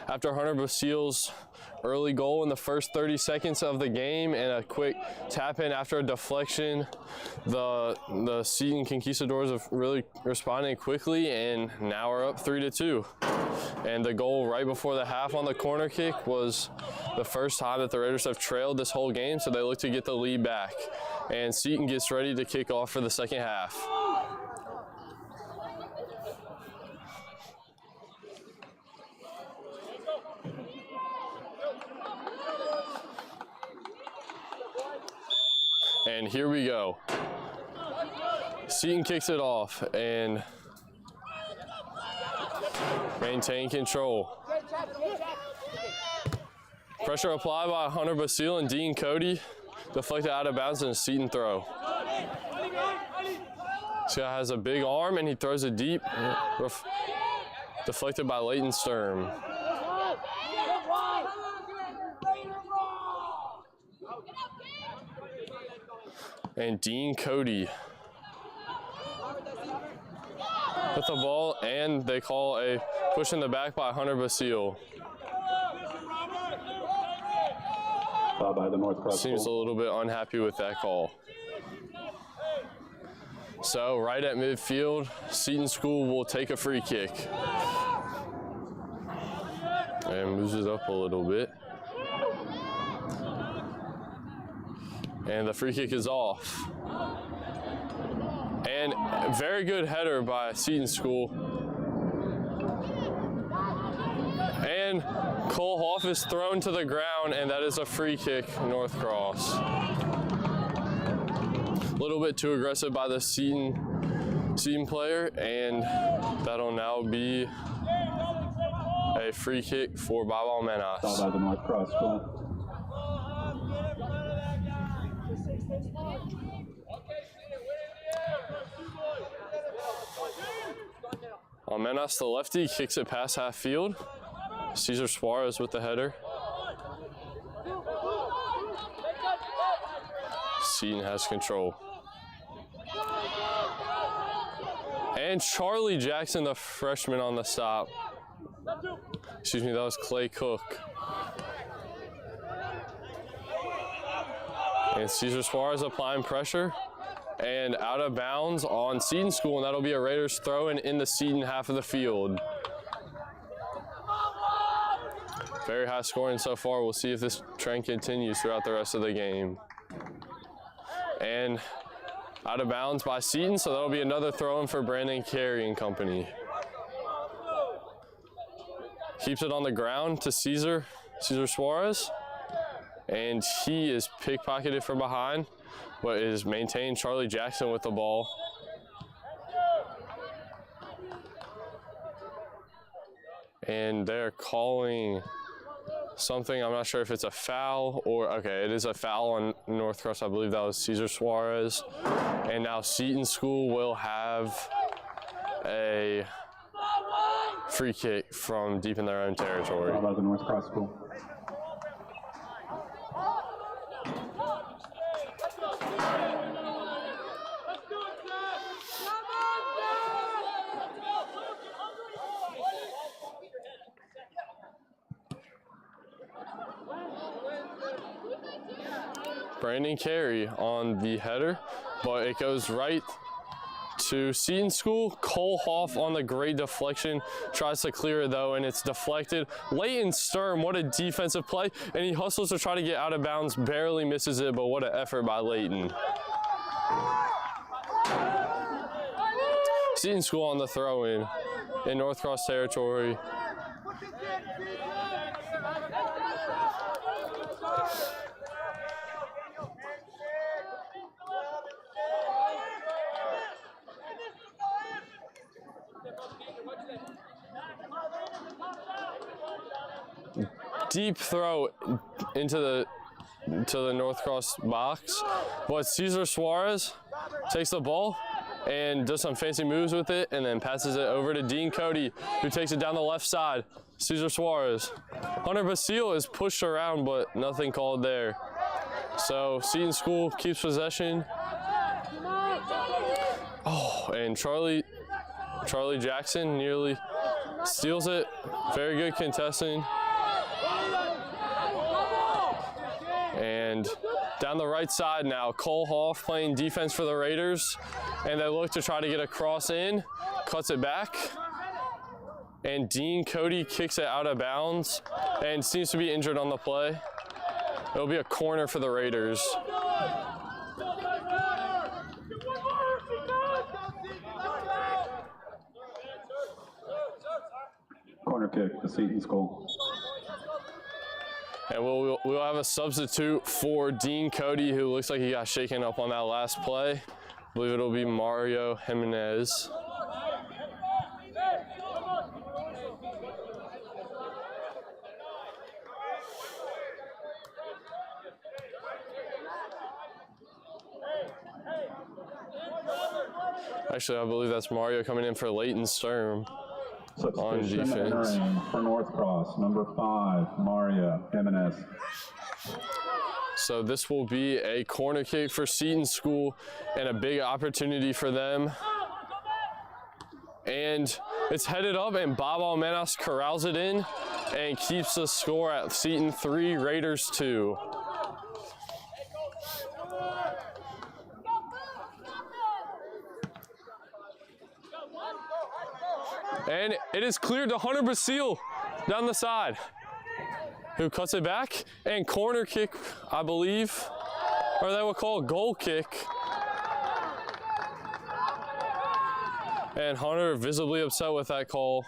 after Hunter Basile's early goal in the first 30 seconds of the game and a quick tap in after a deflection. The Seton Conquistadors have really responded quickly and now are up 3-2. And the goal right before the half on the corner kick was the first time that the Raiders have trailed this whole game, so they look to get the lead back. And Seton gets ready to kick off for the second half. And here we go. Seton kicks it off and maintain control. Pressure applied by Hunter Basile and Dean Cody. Deflected out of bounds and a Seton throw. This guy has a big arm and he throws it deep. Deflected by Leighton Sturm. And Dean Cody with the ball, and they call a push in the back by Hunter Basile. By the Northcross Seems a little bit unhappy with that call. So right at midfield, Seton School will take a free kick. And moves it up a little bit. And the free kick is off. And very good header by Seton School. And Cole Hoff is thrown to the ground, and that is a free kick, Northcross. A little bit too aggressive by the Seton player, and that'll now be a free kick for Baba Menas. By the Northcross goal. Menas, the lefty, kicks it past half field. Cesar Suarez with the header. Seton has control. And Charlie Jackson, the freshman, on the stop. Excuse me, that was Clay Cook. And Cesar Suarez applying pressure. And out of bounds on Seton School, and that'll be a Raiders throw in the Seton half of the field. Very high scoring so far. We'll see if this trend continues throughout the rest of the game. And out of bounds by Seton, so that'll be another throw in for Brandon Carey and company. Keeps it on the ground to Cesar Suarez, and he is pickpocketed from behind, but is maintained. Charlie Jackson with the ball. And they're calling something. I'm not sure if it's a foul or, okay, it is a foul on Northcross. I believe that was Cesar Suarez. And now Seton School will have a free kick from deep in their own territory. How about the Northcross School? Brandon Carey on the header, but it goes right to Seton School. Cole Hoff on the great deflection, tries to clear it though, and it's deflected. Leighton Sturm, what a defensive play, and he hustles to try to get out of bounds, barely misses it, but what an effort by Leighton. Seton School on the throw-in Northcross territory. Deep throw into the Northcross box, but Cesar Suarez takes the ball and does some fancy moves with it and then passes it over to Dean Cody, who takes it down the left side. Cesar Suarez. Hunter Basile is pushed around, but nothing called there. So Seton School keeps possession. Oh, and Charlie Jackson nearly steals it. Very good contesting. And down the right side now, Cole Hoff playing defense for the Raiders. And they look to try to get a cross in, cuts it back. And Dean Cody kicks it out of bounds and seems to be injured on the play. It'll be a corner for the Raiders. Corner kick to Seton School. And we'll have a substitute for Dean Cody, who looks like he got shaken up on that last play. I believe it'll be Mario Jimenez. Actually, I believe that's Mario coming in for Leighton Sturm on defense. Entering for North Cross, number 5, Mario Jimenez. So this will be a corner kick for Seton School and a big opportunity for them. And it's headed up, and Bob Almenas corrals it in and keeps the score at Seton 3, Raiders 2. And it is cleared to Hunter Basile down the side, who cuts it back, and corner kick, I believe, or they will call a goal kick. And Hunter visibly upset with that call,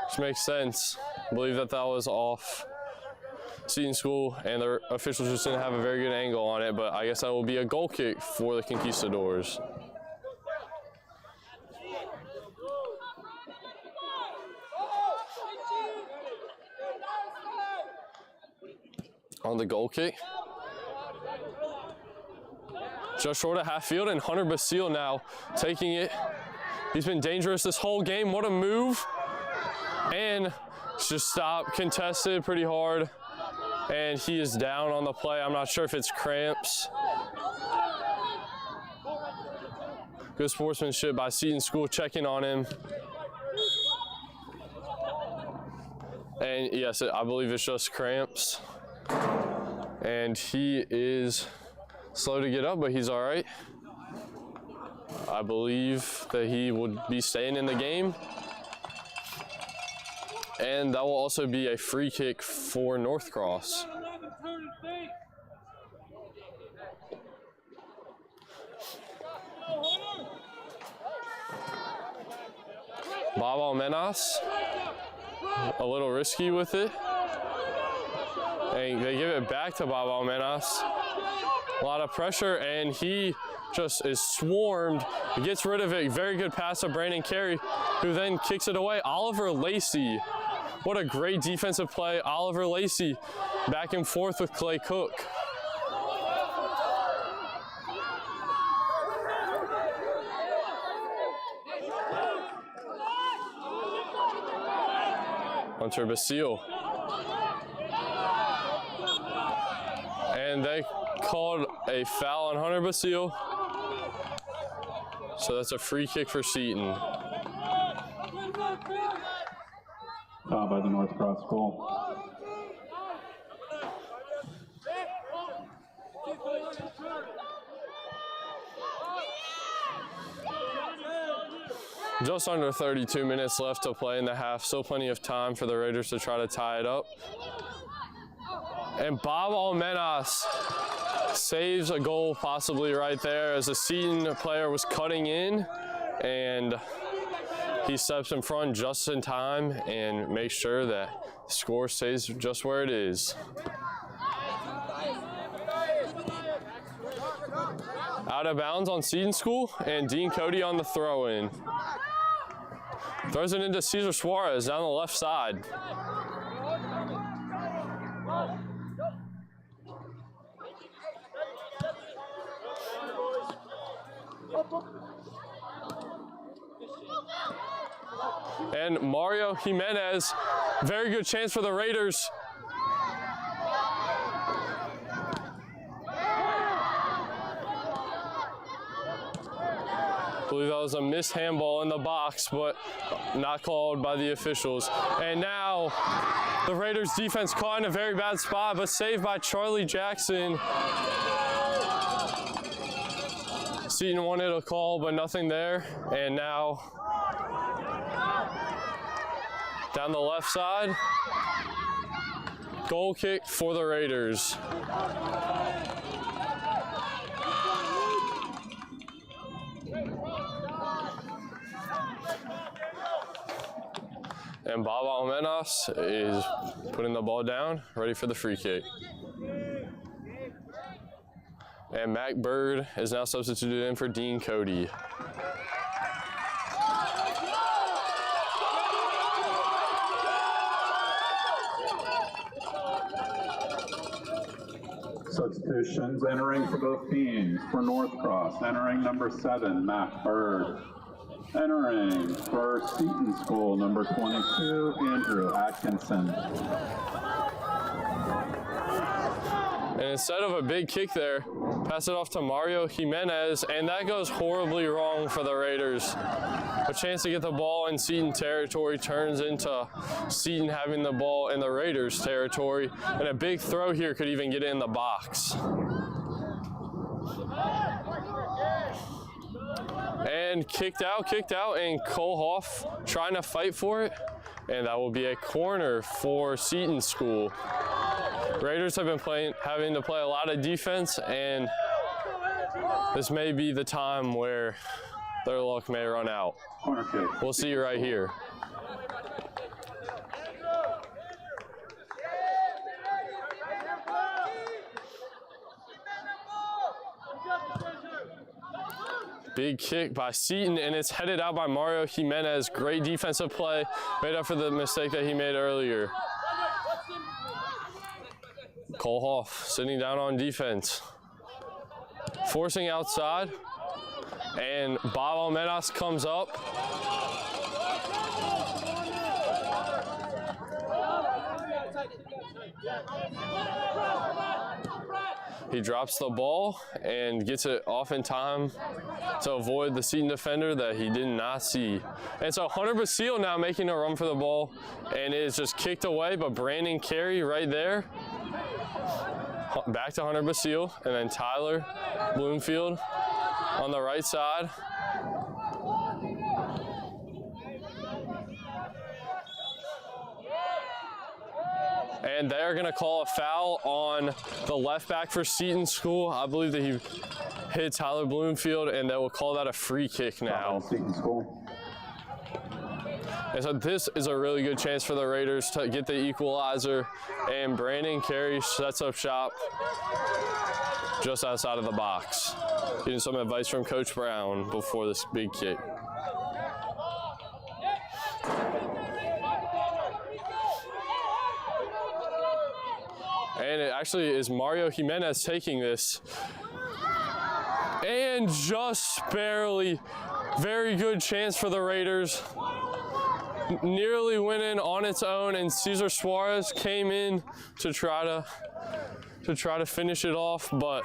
which makes sense. I believe that was off Seton School, and the officials just didn't have a very good angle on it, but I guess that will be a goal kick for the Conquistadors. On the goal kick. Just short of half field, and Hunter Basile now taking it. He's been dangerous this whole game. What a move. And just stopped, contested pretty hard. And he is down on the play. I'm not sure if it's cramps. Good sportsmanship by Seton School checking on him. And yes, I believe it's just cramps. And he is slow to get up, but he's all right. I believe that he would be staying in the game. And that will also be a free kick for North Cross. Bob Almenas, a little risky with it. And they give it back to Bob Almenas. A lot of pressure, and he just is swarmed. He gets rid of it. Very good pass to Brandon Carey, who then kicks it away. Oliver Lacey. What a great defensive play. Oliver Lacey back and forth with Clay Cook. Hunter Basile. And they called a foul on Hunter Basile. So that's a free kick for Seton. Foul by the North Cross goal. Just under 32 minutes left to play in the half. Still plenty of time for the Raiders to try to tie it up. And Bob Almenas saves a goal possibly right there as the Seton player was cutting in, and he steps in front just in time and makes sure that the score stays just where it is. Out of bounds on Seton School, and Dean Cody on the throw-in. Throws it into Cesar Suarez down the left side. And Mario Jimenez, very good chance for the Raiders. I believe that was a missed handball in the box, but not called by the officials. And now the Raiders defense caught in a very bad spot, but saved by Charlie Jackson. Seton wanted a call, but nothing there. And now down the left side, goal kick for the Raiders. And Bob Almenas is putting the ball down, ready for the free kick. And Mac Bird is now substituted in for Dean Cody. Substitutions entering for both teams. For North Cross, entering number 7, Mac Bird. Entering for Seton School, number 22, Andrew Atkinson. And instead of a big kick there, pass it off to Mario Jimenez, and that goes horribly wrong for the Raiders. A chance to get the ball in Seton territory turns into Seton having the ball in the Raiders territory, and a big throw here could even get it in the box. And kicked out, and Kickoff trying to fight for it, and that will be a corner for Seton School. Raiders have been having to play a lot of defense, and this may be the time where their luck may run out. Corner kick. We'll see you right here. Big kick by Seton, and it's headed out by Mario Jimenez. Great defensive play, made up for the mistake that he made earlier. Kickoff sitting down on defense. Forcing outside, and Bob Almenas comes up. He drops the ball and gets it off in time to avoid the Seton defender that he did not see. And so Hunter Basile now making a run for the ball, and it is just kicked away, but Brandon Carey right there. Back to Hunter Basile, and then Tyler Bloomfield on the right side. And they're going to call a foul on the left back for Seton School. I believe that he hit Tyler Bloomfield, and they will call that a free kick now. Seton School. And so this is a really good chance for the Raiders to get the equalizer, and Brandon Carey sets up shop just outside of the box. Getting some advice from Coach Brown before this big kick. And it actually is Mario Jimenez taking this. And just barely, very good chance for the Raiders. Nearly winning on its own, and Cesar Suarez came in to try to finish it off, but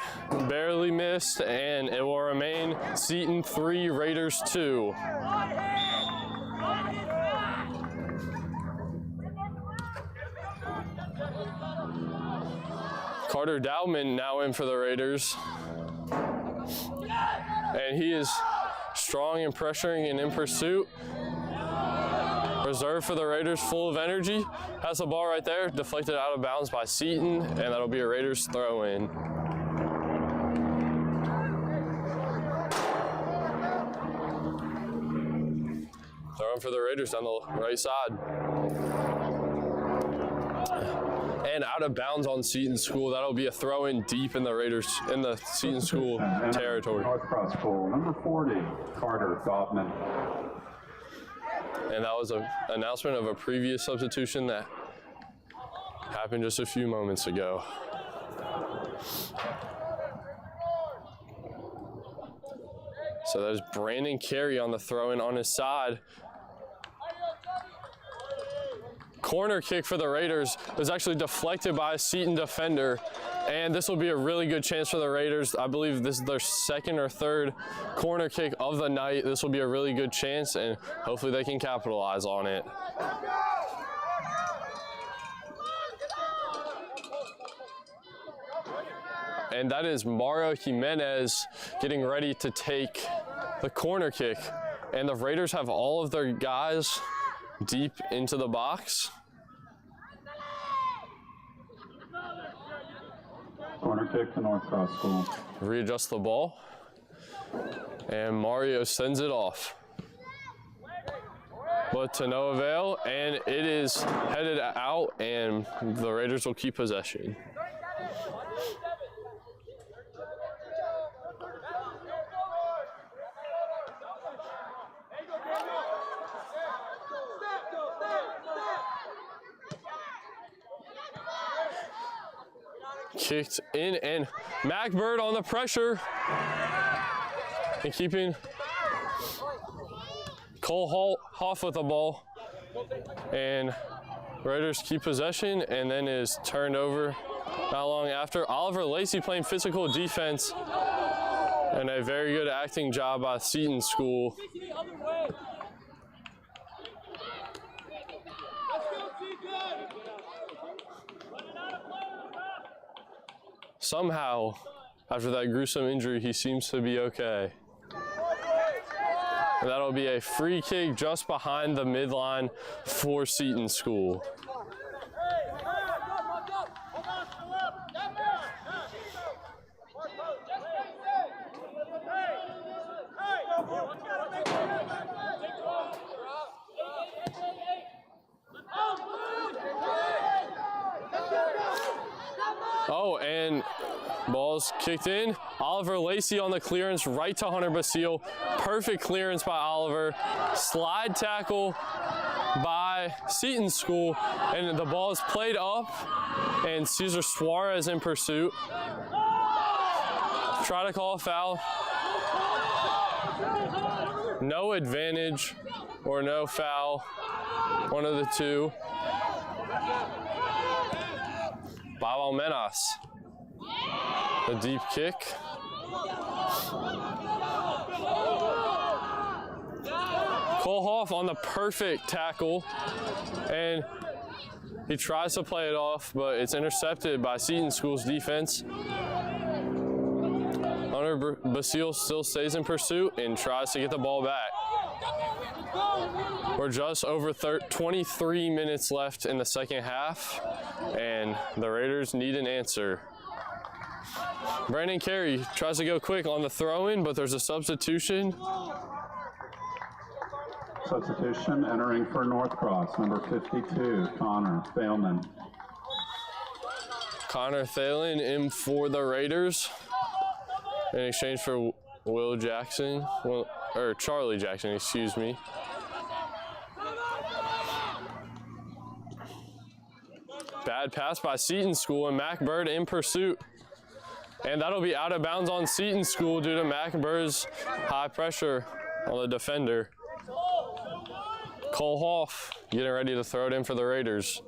barely missed, and it will remain Seton 3, Raiders 2. Carter Dowman now in for the Raiders. And he is strong in pressuring and in pursuit. Reserve for the Raiders, full of energy. Has the ball right there, deflected out of bounds by Seton, and that'll be a Raiders throw in. Throw in for the Raiders on the right side. And out of bounds on Seton School. That'll be a throw in deep in the Raiders, in the Seton School territory. North Cross School, number 40, Carter Goffman. And that was an announcement of a previous substitution that happened just a few moments ago. So there's Brandon Carey on the throw-in on his side. corner kick for the Raiders was actually deflected by a Seton defender, and this will be a really good chance for the Raiders. I believe this is their second or third corner kick of the night. This will be a really good chance, and hopefully they can capitalize on it. And that is Mario Jimenez getting ready to take the corner kick. And the Raiders have all of their guys deep into the box. Corner kick to North Cross School. Readjust the ball. And Mario sends it off. But to no avail, and it is headed out, and the Raiders will keep possession. Kicked in, and MacBird on the pressure and keeping Cole Hoff with the ball, and Raiders keep possession, and then is turned over not long after. Oliver Lacey playing physical defense, and a very good acting job by Seton School. Somehow, after that gruesome injury, he seems to be okay. And that'll be a free kick just behind the midline for Seton School. Oh, and ball's kicked in. Oliver Lacey on the clearance right to Hunter Basile. Perfect clearance by Oliver. Slide tackle by Seton School, and the ball is played up, and Cesar Suarez in pursuit. Try to call a foul. No advantage or no foul. One of the two. Babo Menas. A deep kick. Cole Hoff on the perfect tackle, and he tries to play it off, but it's intercepted by Seton School's defense. Hunter Basile still stays in pursuit and tries to get the ball back. We're just over 23 minutes left in the second half, and the Raiders need an answer. Brandon Carey tries to go quick on the throw-in, but there's a substitution. Substitution entering for North Cross, number 52, Connor Thalman. Connor Thalen in for the Raiders in exchange for Will Jackson, or Charlie Jackson, excuse me. Bad pass by Seton School, and Mac Bird in pursuit. And that'll be out of bounds on Seton School due to Mac Bird's high pressure on the defender. Cole Hoff getting ready to throw it in for the Raiders.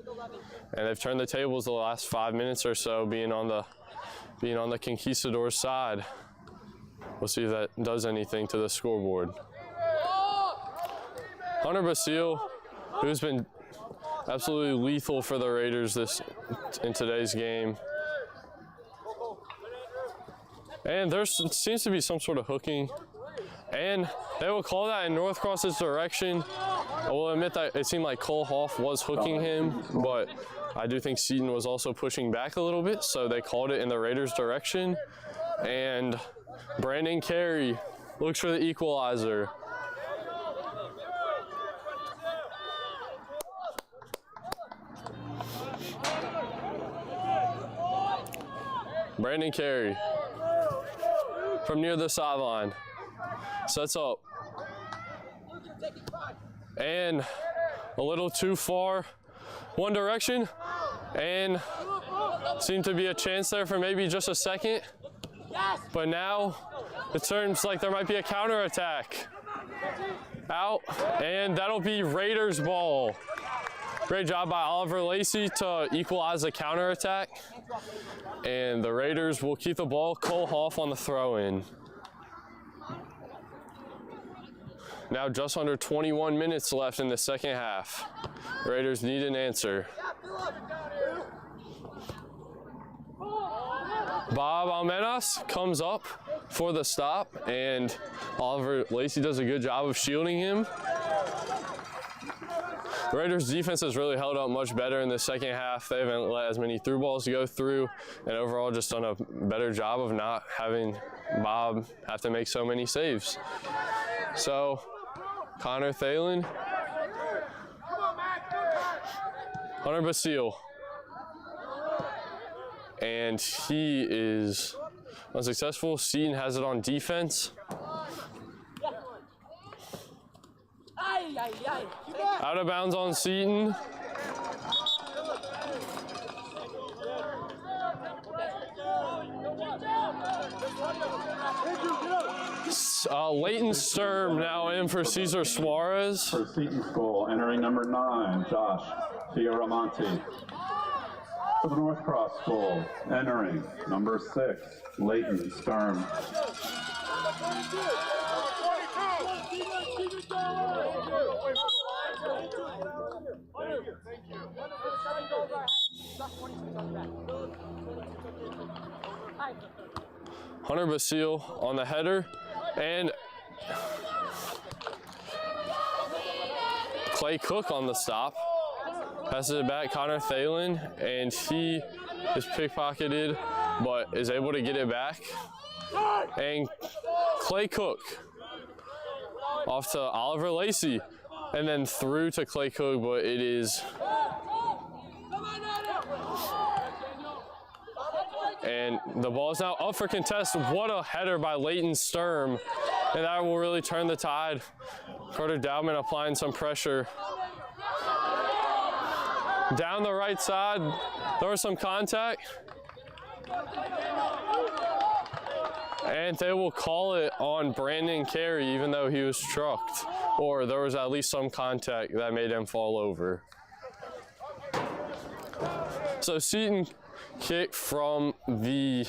And they've turned the tables the last 5 minutes or so, being on the Conquistadors side. We'll see if that does anything to the scoreboard. Hunter Basile, who's been absolutely lethal for the Raiders in today's game. And there seems to be some sort of hooking, and they will call that in North Cross's direction. I will admit that it seemed like Cole Hoff was hooking him, but I do think Seton was also pushing back a little bit, so they called it in the Raiders' direction. And Brandon Carey looks for the equalizer. Brandon Carey from near the sideline sets up, and a little too far one direction, and seemed to be a chance there for maybe just a second, but now it seems like there might be a counterattack. Out, and that'll be Raiders ball. Great job by Oliver Lacey to equalize the counterattack. And the Raiders will keep the ball. Cole Hoff on the throw-in. Now just under 21 minutes left in the second half. Raiders need an answer. Bob Almenas comes up for the stop, and Oliver Lacey does a good job of shielding him. The Raiders' defense has really held up much better in the second half. They haven't let as many through balls go through, and overall just done a better job of not having Bob have to make so many saves. So, Connor Thalen, Hunter Basile, and he is unsuccessful. Seton has it on defense. Out of bounds on Seton. Leighton Sturm now in for Cesar Suarez. For Seton's goal, entering number 9, Josh Fioramonte. For the North Cross goal, entering number 6, Leighton Sturm. Hunter Basile on the header, and Clay Cook on the stop. Passes it back, Connor Thalen, and he is pickpocketed, but is able to get it back. And Clay Cook off to Oliver Lacey, and then through to Clay Cook, but it is. And the ball is now up for contest. What a header by Leighton Sturm. And that will really turn the tide. Carter Dowman applying some pressure. Down the right side, there was some contact. And they will call it on Brandon Carey, even though he was trucked. Or there was at least some contact that made him fall over. So Seton kick from the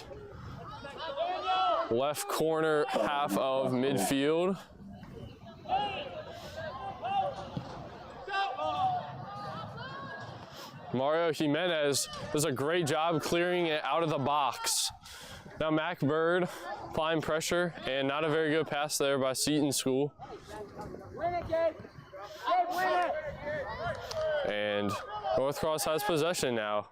left corner half of midfield. Mario Jimenez does a great job clearing it out of the box. Now Mac Bird applying pressure, and not a very good pass there by Seton School. And North Cross has possession now.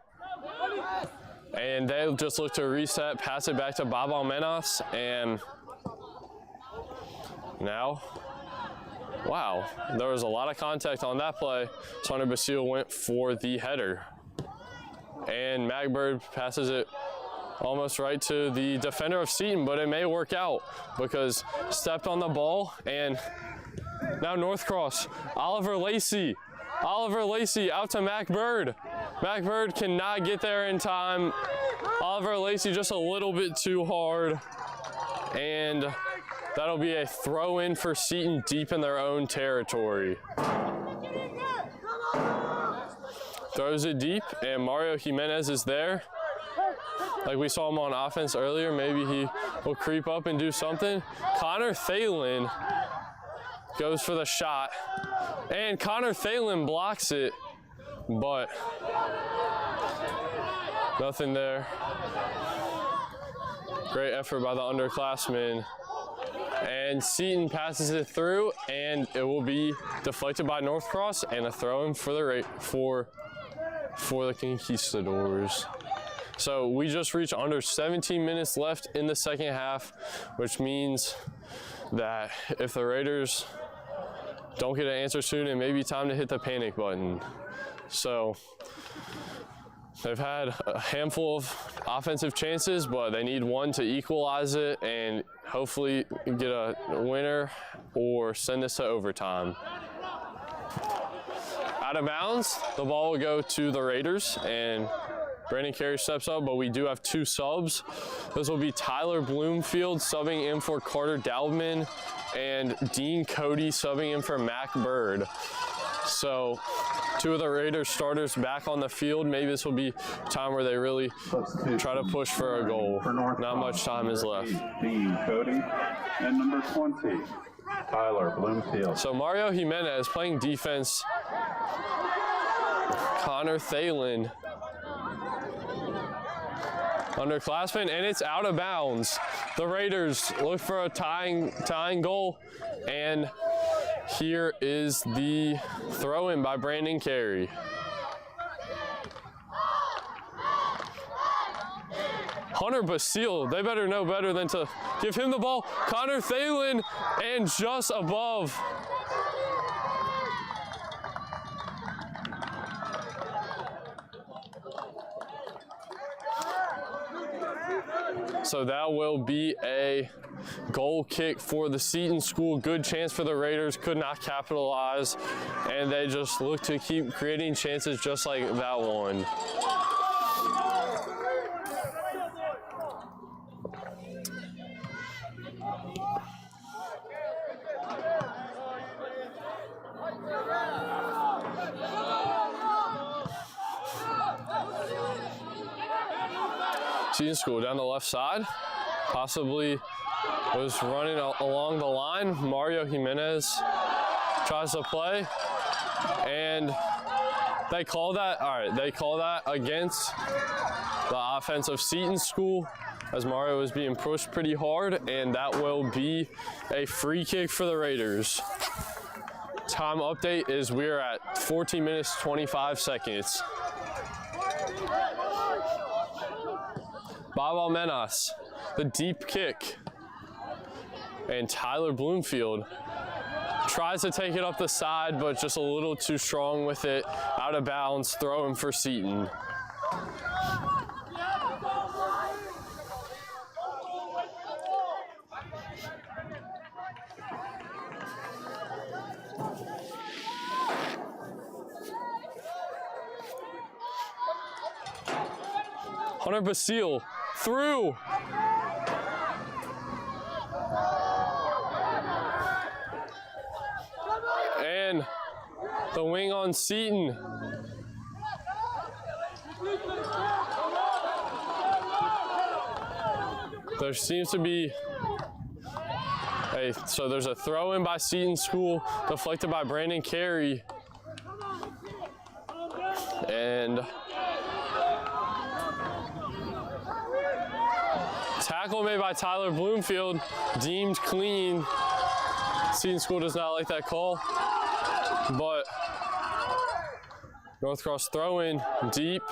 And they just look to reset, pass it back to Bob Almenas, and now, wow, there was a lot of contact on that play. So Hunter Basile went for the header. And Magbird passes it almost right to the defender of Seton, but it may work out because stepped on the ball, and now North Cross, Oliver Lacey out to Mac Bird. Mac Bird cannot get there in time. Oliver Lacey just a little bit too hard. And that'll be a throw in for Seton deep in their own territory. Throws it deep, and Mario Jimenez is there. Like we saw him on offense earlier, maybe he will creep up and do something. Connor Thalen goes for the shot, and Connor Thalen blocks it, but nothing there. Great effort by the underclassmen. And Seton passes it through, and it will be deflected by North Cross, and a throw-in for the Conquistadors. So we just reached under 17 minutes left in the second half, which means that if the Raiders don't get an answer soon, it may be time to hit the panic button. So they've had a handful of offensive chances, but they need one to equalize it and hopefully get a winner or send this to overtime. Out of bounds, the ball will go to the Raiders, and Brandon Carey steps up, but we do have two subs. Those will be Tyler Bloomfield subbing in for Carter Dowdman, and Dean Cody subbing in for Mac Bird. So 2 of the Raiders starters back on the field. Maybe this will be a time where they really try to push for a goal. Not much time is left. Cody, and number 20, Tyler Bloomfield. So Mario Jimenez playing defense. Connor Thalen, underclassmen, and it's out of bounds. The Raiders look for a tying goal, and here is the throw-in by Brandon Carey. Hunter Basile, they better know better than to give him the ball. Connor Thalen, and just above. So that will be a goal kick for the Seton School. Good chance for the Raiders, could not capitalize, and they just look to keep creating chances just like that one. Seton School down the left side, possibly was running along the line. Mario Jimenez tries to play, and they call that, all right, they call that against the offense of Seton School as Mario is being pushed pretty hard, and that will be a free kick for the Raiders. Time update is we're at 14 minutes, 25 seconds. Bob Almenas, the deep kick. And Tyler Bloomfield tries to take it up the side, but just a little too strong with it. Out of bounds, throw him for Seton. Hunter Basile through. And the wing on Seton. There seems to be so there's a throw in by Seton School, deflected by Brandon Carey. And tackle made by Tyler Bloomfield, deemed clean. Seton School does not like that call, but North Cross throw in deep.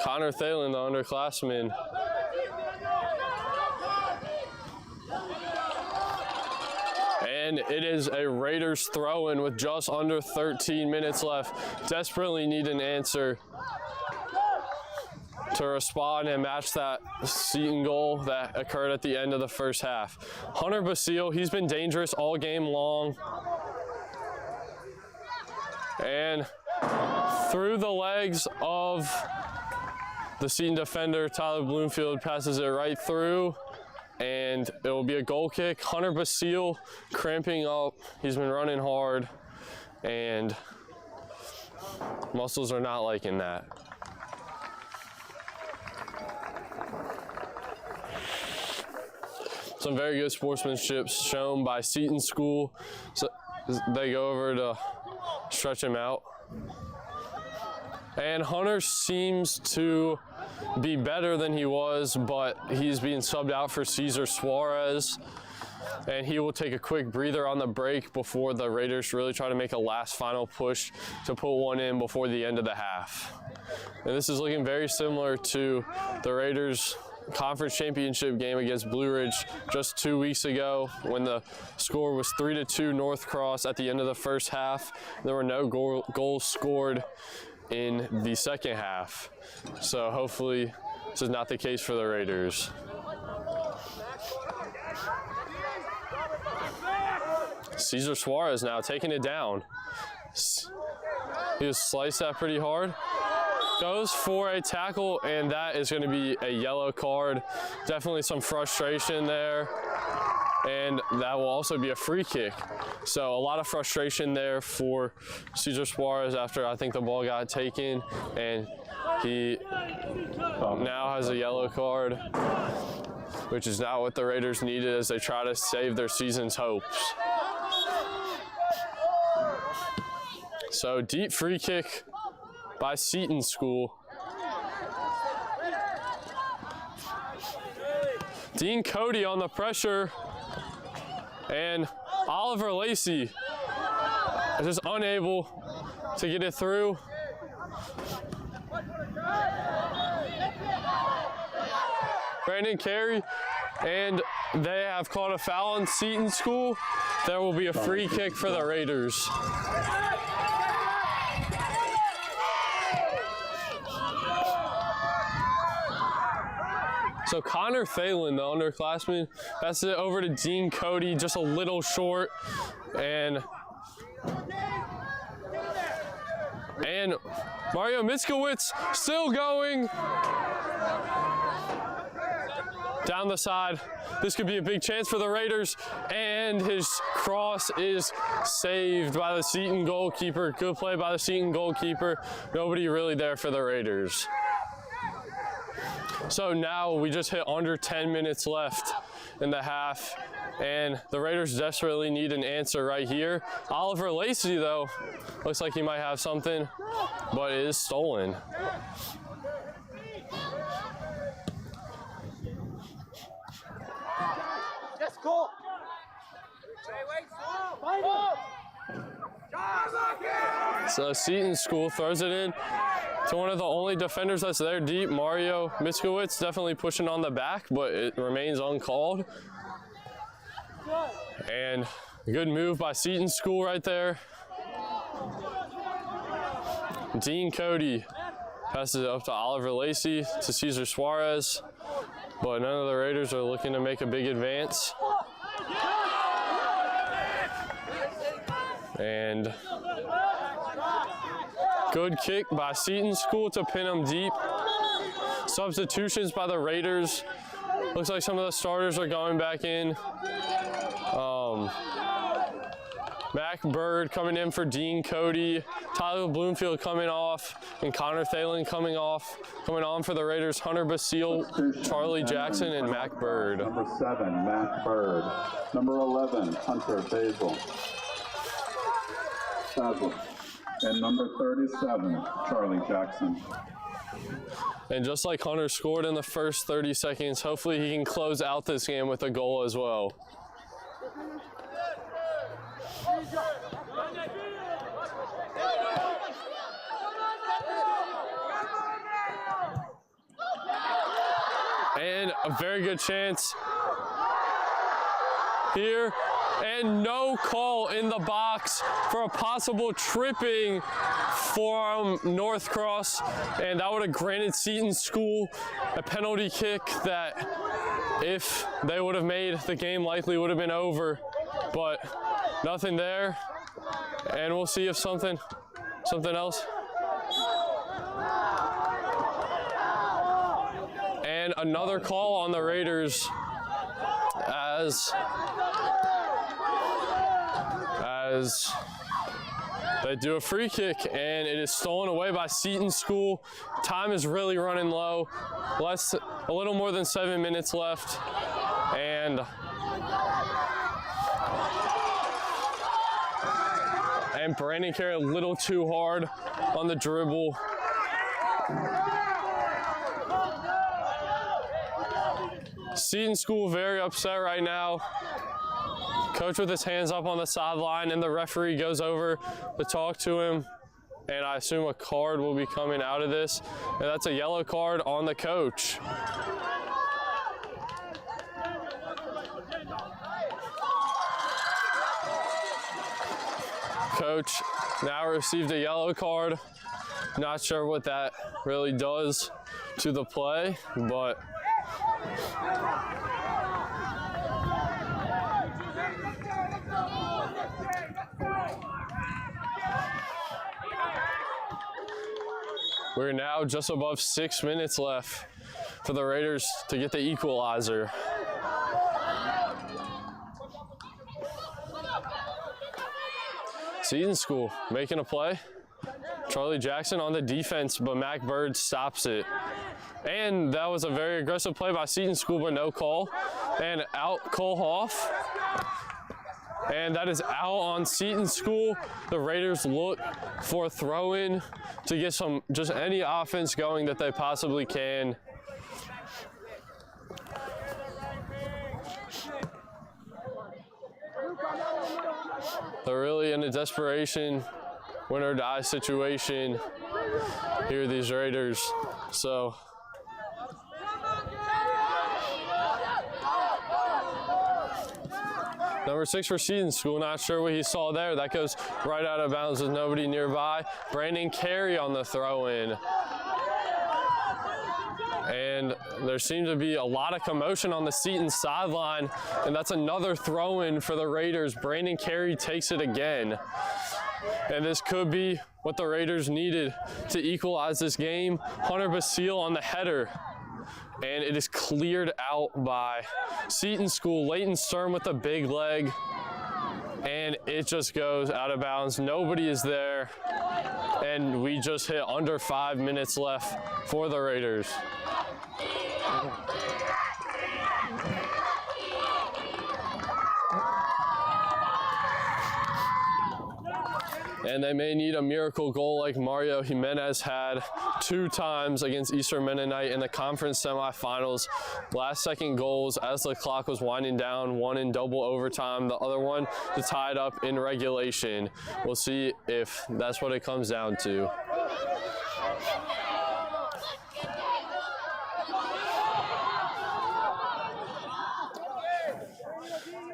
Connor Thalen, the underclassman. And it is a Raiders throw-in with just under 13 minutes left. Desperately need an answer to respond and match that Seton goal that occurred at the end of the first half. Hunter Basile, he's been dangerous all game long. And through the legs of the Seton defender, Tyler Bloomfield passes it right through, and it will be a goal kick. Hunter Basile cramping up. He's been running hard, and muscles are not liking that. Some very good sportsmanship shown by Seton School. So they go over to stretch him out. And Hunter seems to be better than he was, but he's being subbed out for Cesar Suarez. And he will take a quick breather on the break before the Raiders really try to make a last final push to put one in before the end of the half. And this is looking very similar to the Raiders' conference championship game against Blue Ridge just 2 weeks ago when the score was 3-2 North Cross at the end of the first half. There were no goals scored in the second half. So hopefully this is not the case for the Raiders. Cesar Suarez now taking it down. He was sliced that pretty hard. goes for a tackle, and that is going to be a yellow card. Definitely some frustration there, and that will also be a free kick. So a lot of frustration there for Cesar Suarez after I think the ball got taken, and he now has a yellow card, which is not what the Raiders needed as they try to save their season's hopes. So deep free kick by Seton School. Dean Cody on the pressure, and Oliver Lacey is just unable to get it through. Brandon Carey, and they have called a foul on Seton School. There will be a free kick for the Raiders. So Connor Thalen, the underclassman, passes it over to Dean Cody, just a little short, and Mario Miskowitz still going down the side. This could be a big chance for the Raiders, and his cross is saved by the Seton goalkeeper. Good play by the Seton goalkeeper. Nobody really there for the Raiders. So now we just hit under 10 minutes left in the half, and the Raiders desperately need an answer right here. Oliver Lacey, though, looks like he might have something, but it is stolen. Let's go. So Seton School throws it in to one of the only defenders that's there deep, Mario Miskowitz, definitely pushing on the back, but it remains uncalled. And a good move by Seton School right there. Dean Cody passes it up to Oliver Lacey, to Cesar Suarez, but none of the Raiders are looking to make a big advance. And good kick by Seton School to pin them deep. Substitutions by the Raiders. Looks like some of the starters are going back in. Mac Bird coming in for Dean Cody. Tyler Bloomfield coming off, and Connor Thalen coming on for the Raiders. Hunter Basile, Charlie Jackson, and Mac Bird. Number 7, Mac Bird. Number 11, Hunter Basil. And number 37, Charlie Jackson. And just like Hunter scored in the first 30 seconds, hopefully he can close out this game with a goal as well. And a very good chance here, and no call in the box for a possible tripping from North Cross, and that would have granted Seton School a penalty kick that, if they would have made, the game likely would have been over, but nothing there, and we'll see if something else. And another call on the Raiders as they do a free kick, and it is stolen away by Seton School. Time is really running low. A little more than 7 minutes left, and Brandon Carey a little too hard on the dribble. Seton School very upset right now. Coach with his hands up on the sideline, and the referee goes over to talk to him, and I assume a card will be coming out of this, and that's a yellow card on the coach. Coach now received a yellow card. Not sure what that really does to the play, but We're now just above 6 minutes left for the Raiders to get the equalizer. Seton School making a play. Charlie Jackson on the defense, but Mac Bird stops it. And that was a very aggressive play by Seton School, but no call. And out Cole Hoff. And that is out on Seton School. The Raiders look for a throw-in to get some, just any offense going that they possibly can. They're really in a desperation, win or die situation here, these Raiders. So number 6 for Seton School, not sure what he saw there. That goes right out of bounds with nobody nearby. Brandon Carey on the throw-in. And there seems to be a lot of commotion on the Seton sideline, and that's another throw-in for the Raiders. Brandon Carey takes it again. And this could be what the Raiders needed to equalize this game. Hunter Basile on the header. And it is cleared out by Seton School. Leighton Sturm with a big leg. And it just goes out of bounds. Nobody is there. And we just hit under 5 minutes left for the Raiders. And they may need a miracle goal like Mario Jimenez had 2 times against Eastern Mennonite in the conference semifinals. Last-second goals as the clock was winding down, one in double overtime, the other one to tie it up in regulation. We'll see if that's what it comes down to.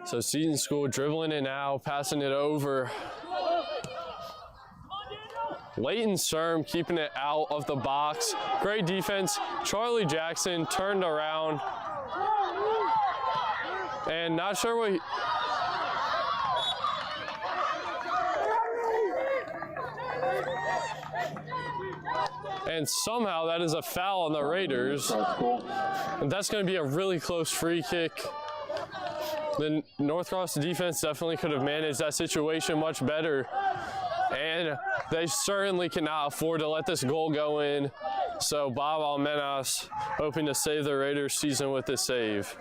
So Seton School dribbling it now, passing it over. Leighton Sturm keeping it out of the box. Great defense. Charlie Jackson turned around. And not sure what and somehow that is a foul on the Raiders. And that's going to be a really close free kick. The North Cross defense definitely could have managed that situation much better. And they certainly cannot afford to let this goal go in. So Bob Almenas hoping to save the Raiders season with this save.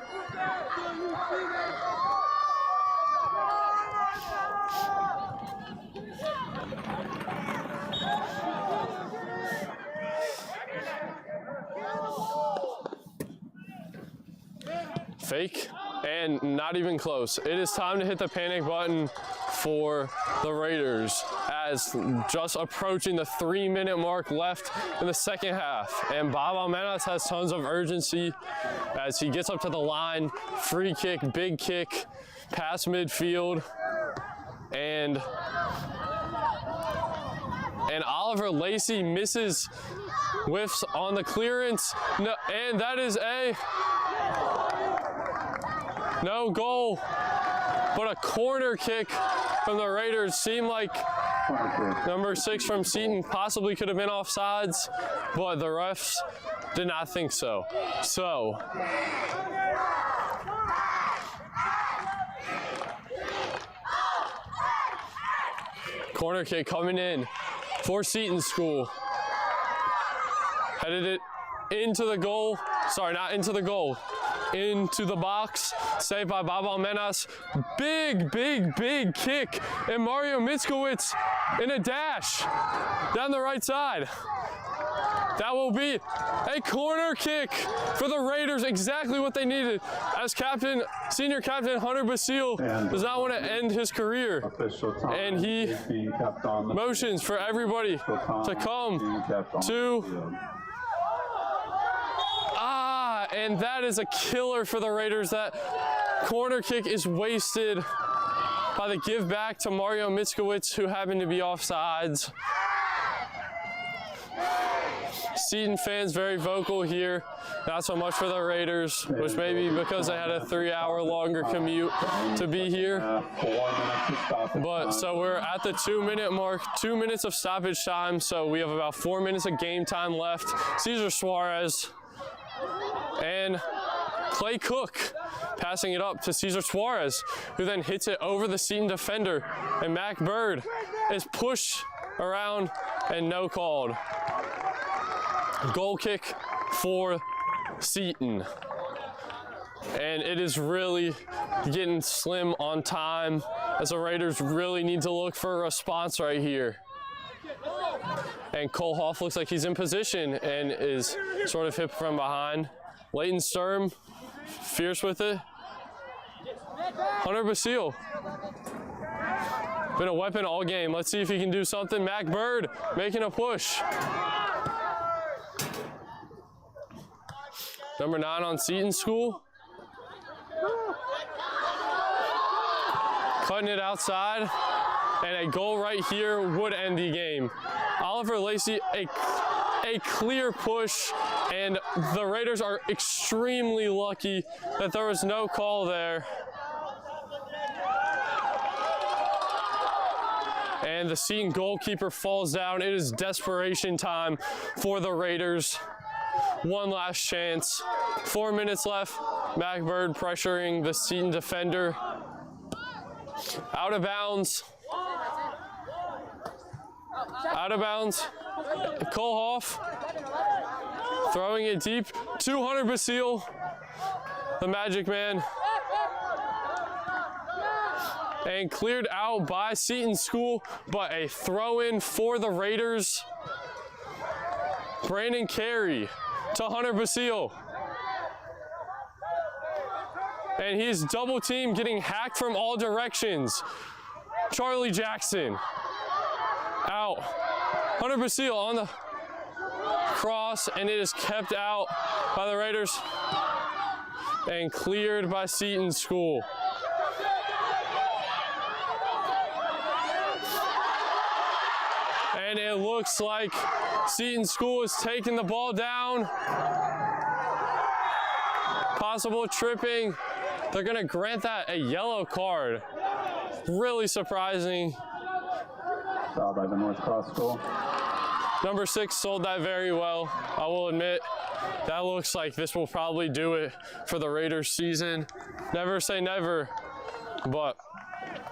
Fake, and not even close. It is time to hit the panic button for the Raiders as just approaching the 3-minute mark left in the second half. And Bob Almenas has tons of urgency as he gets up to the line. Free kick, big kick, past midfield. And Oliver Lacey misses, whiffs on the clearance. No, and that is a no goal, but a corner kick from the Raiders. Seemed like number 6 from Seton possibly could have been offsides, but the refs did not think so. So corner kick coming in for Seton School. Headed it into the goal. Sorry, not into the goal. Into the box, saved by Bob Almenas. Big, big, big kick. And Mario Mitzkowitz in a dash down the right side. That will be a corner kick for the Raiders, exactly what they needed, as senior captain Hunter Basile does not want to end his career. And he motions for everybody to come to. And that is a killer for the Raiders. That corner kick is wasted by the give back to Mario Mitzkowitz, who happened to be offsides. Seton fans very vocal here. Not so much for the Raiders, which may be because they had a 3-hour longer commute to be here. But so we're at the 2-minute mark, 2 minutes of stoppage time. So we have about 4 minutes of game time left. Cesar Suarez and Clay Cook passing it up to Cesar Suarez, who then hits it over the Seton defender. And Mac Bird is pushed around and no called. Goal kick for Seton. And it is really getting slim on time, as the Raiders really need to look for a response right here. And Cole Hoff looks like he's in position and is sort of hit from behind. Leighton Sturm, fierce with it. Hunter Basile, been a weapon all game. Let's see if he can do something. Mac Bird making a push. Number 9 on Seton School. Cutting it outside, and a goal right here would end the game. Oliver Lacey, a clear push, and the Raiders are extremely lucky that there was no call there. And the Seton goalkeeper falls down. It is desperation time for the Raiders. One last chance. 4 minutes left. Mac Bird pressuring the Seton defender. Out of bounds. Out of bounds. Cole Hoff throwing it deep. 200 Basile, the Magic Man. And cleared out by Seton School, but a throw-in for the Raiders. Brandon Carey to Hunter Basile. And he's double teamed, getting hacked from all directions. Charlie Jackson out. Hunter Basile on the cross, and it is kept out by the Raiders and cleared by Seton School. And it looks like Seton School is taking the ball down. Possible tripping. They're gonna grant that a yellow card. Really surprising. Foul by the North Cross School. Number 6 sold that very well. I will admit, that looks like this will probably do it for the Raiders season. Never say never, but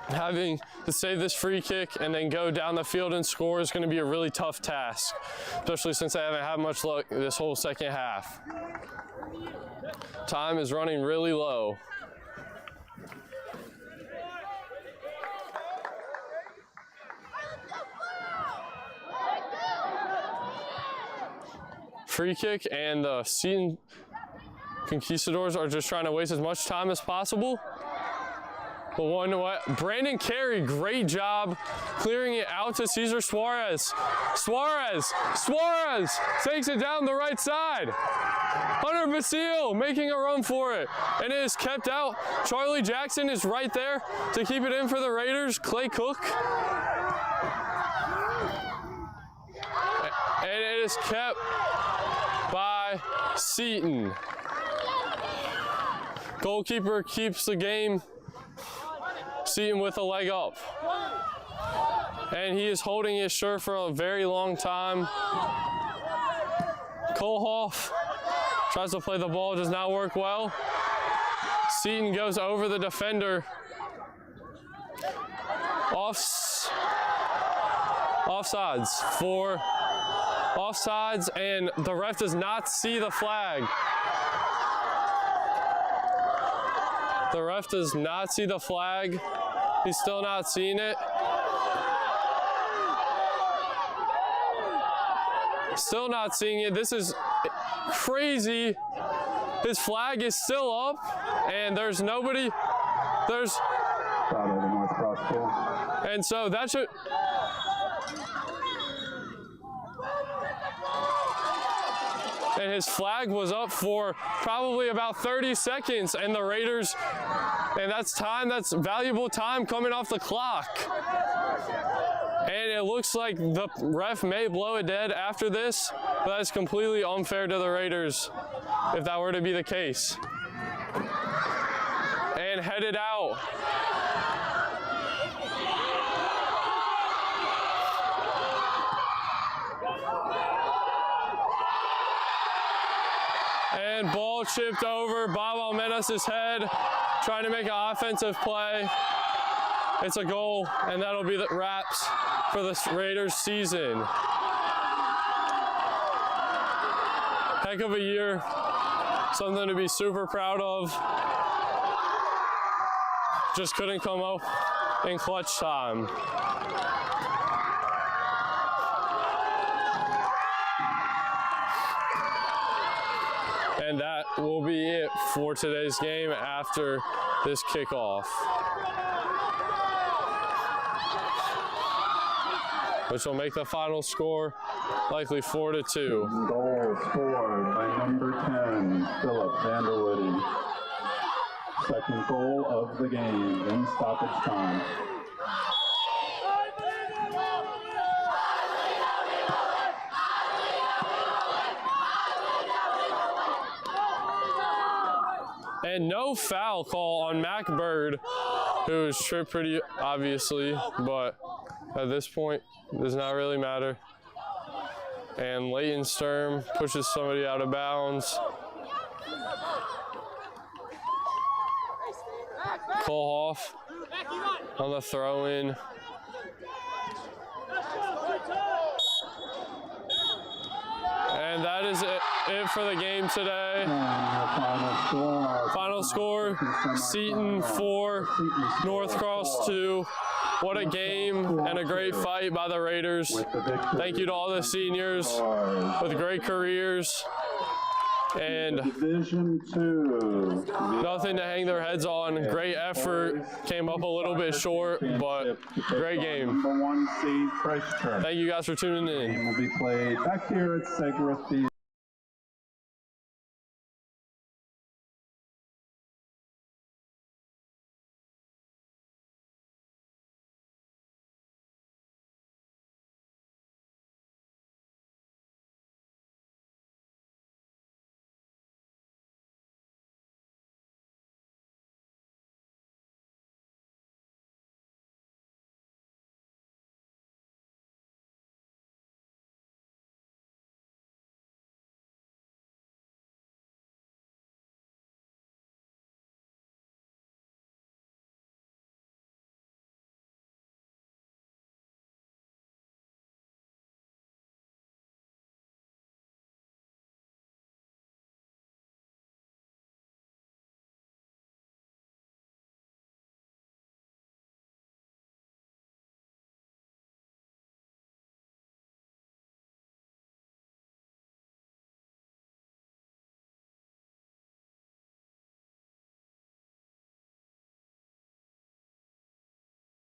having to save this free kick and then go down the field and score is going to be a really tough task, especially since I haven't had much luck this whole second half. Time is running really low. Free kick, and the Seton Conquistadors are just trying to waste as much time as possible. But one what? Brandon Carey, great job clearing it out to Cesar Suarez. Suarez takes it down the right side. Hunter Basile making a run for it, and it is kept out. Charlie Jackson is right there to keep it in for the Raiders. Clay Cook. And it is kept by Seton. Goalkeeper keeps the game. Seton with a leg up. And he is holding his shirt for a very long time. Cole Hoff tries to play the ball, does not work well. Seton goes over the defender. Offsides, and the ref does not see the flag. The ref does not see the flag. He's still not seeing it. Still not seeing it. This is crazy. His flag is still up, and there's nobody. And so that should. And his flag was up for probably about 30 seconds, and the Raiders, and that's valuable time coming off the clock. And it looks like the ref may blow it dead after this, but that's completely unfair to the Raiders if that were to be the case. And headed out. And ball chipped over Bob Almenas's head, trying to make an offensive play. It's a goal, and that'll be the wraps for the Raiders season. Heck of a year, something to be super proud of. Just couldn't come up in clutch time. And that will be it for today's game after this kickoff, which will make the final score likely 4-2. Goal scored by number 10, Philip Vanderwoody. Second goal of the game in stoppage time. And no foul call on Mac Bird, who was tripped pretty obviously, but at this point, it does not really matter. And Leighton Sturm pushes somebody out of bounds. Cole Hoff on the throw-in. And that is it for the game today. Final score, Seton 4, North Cross 2. What a game and a great fight by the Raiders. Thank you to all the seniors with great careers. And Division 2. Nothing to hang their heads on. Great effort. Came up a little bit short, but great game. Number 1 seed Christchurch. Thank you guys for tuning in. Game will be played back here at Segra Field.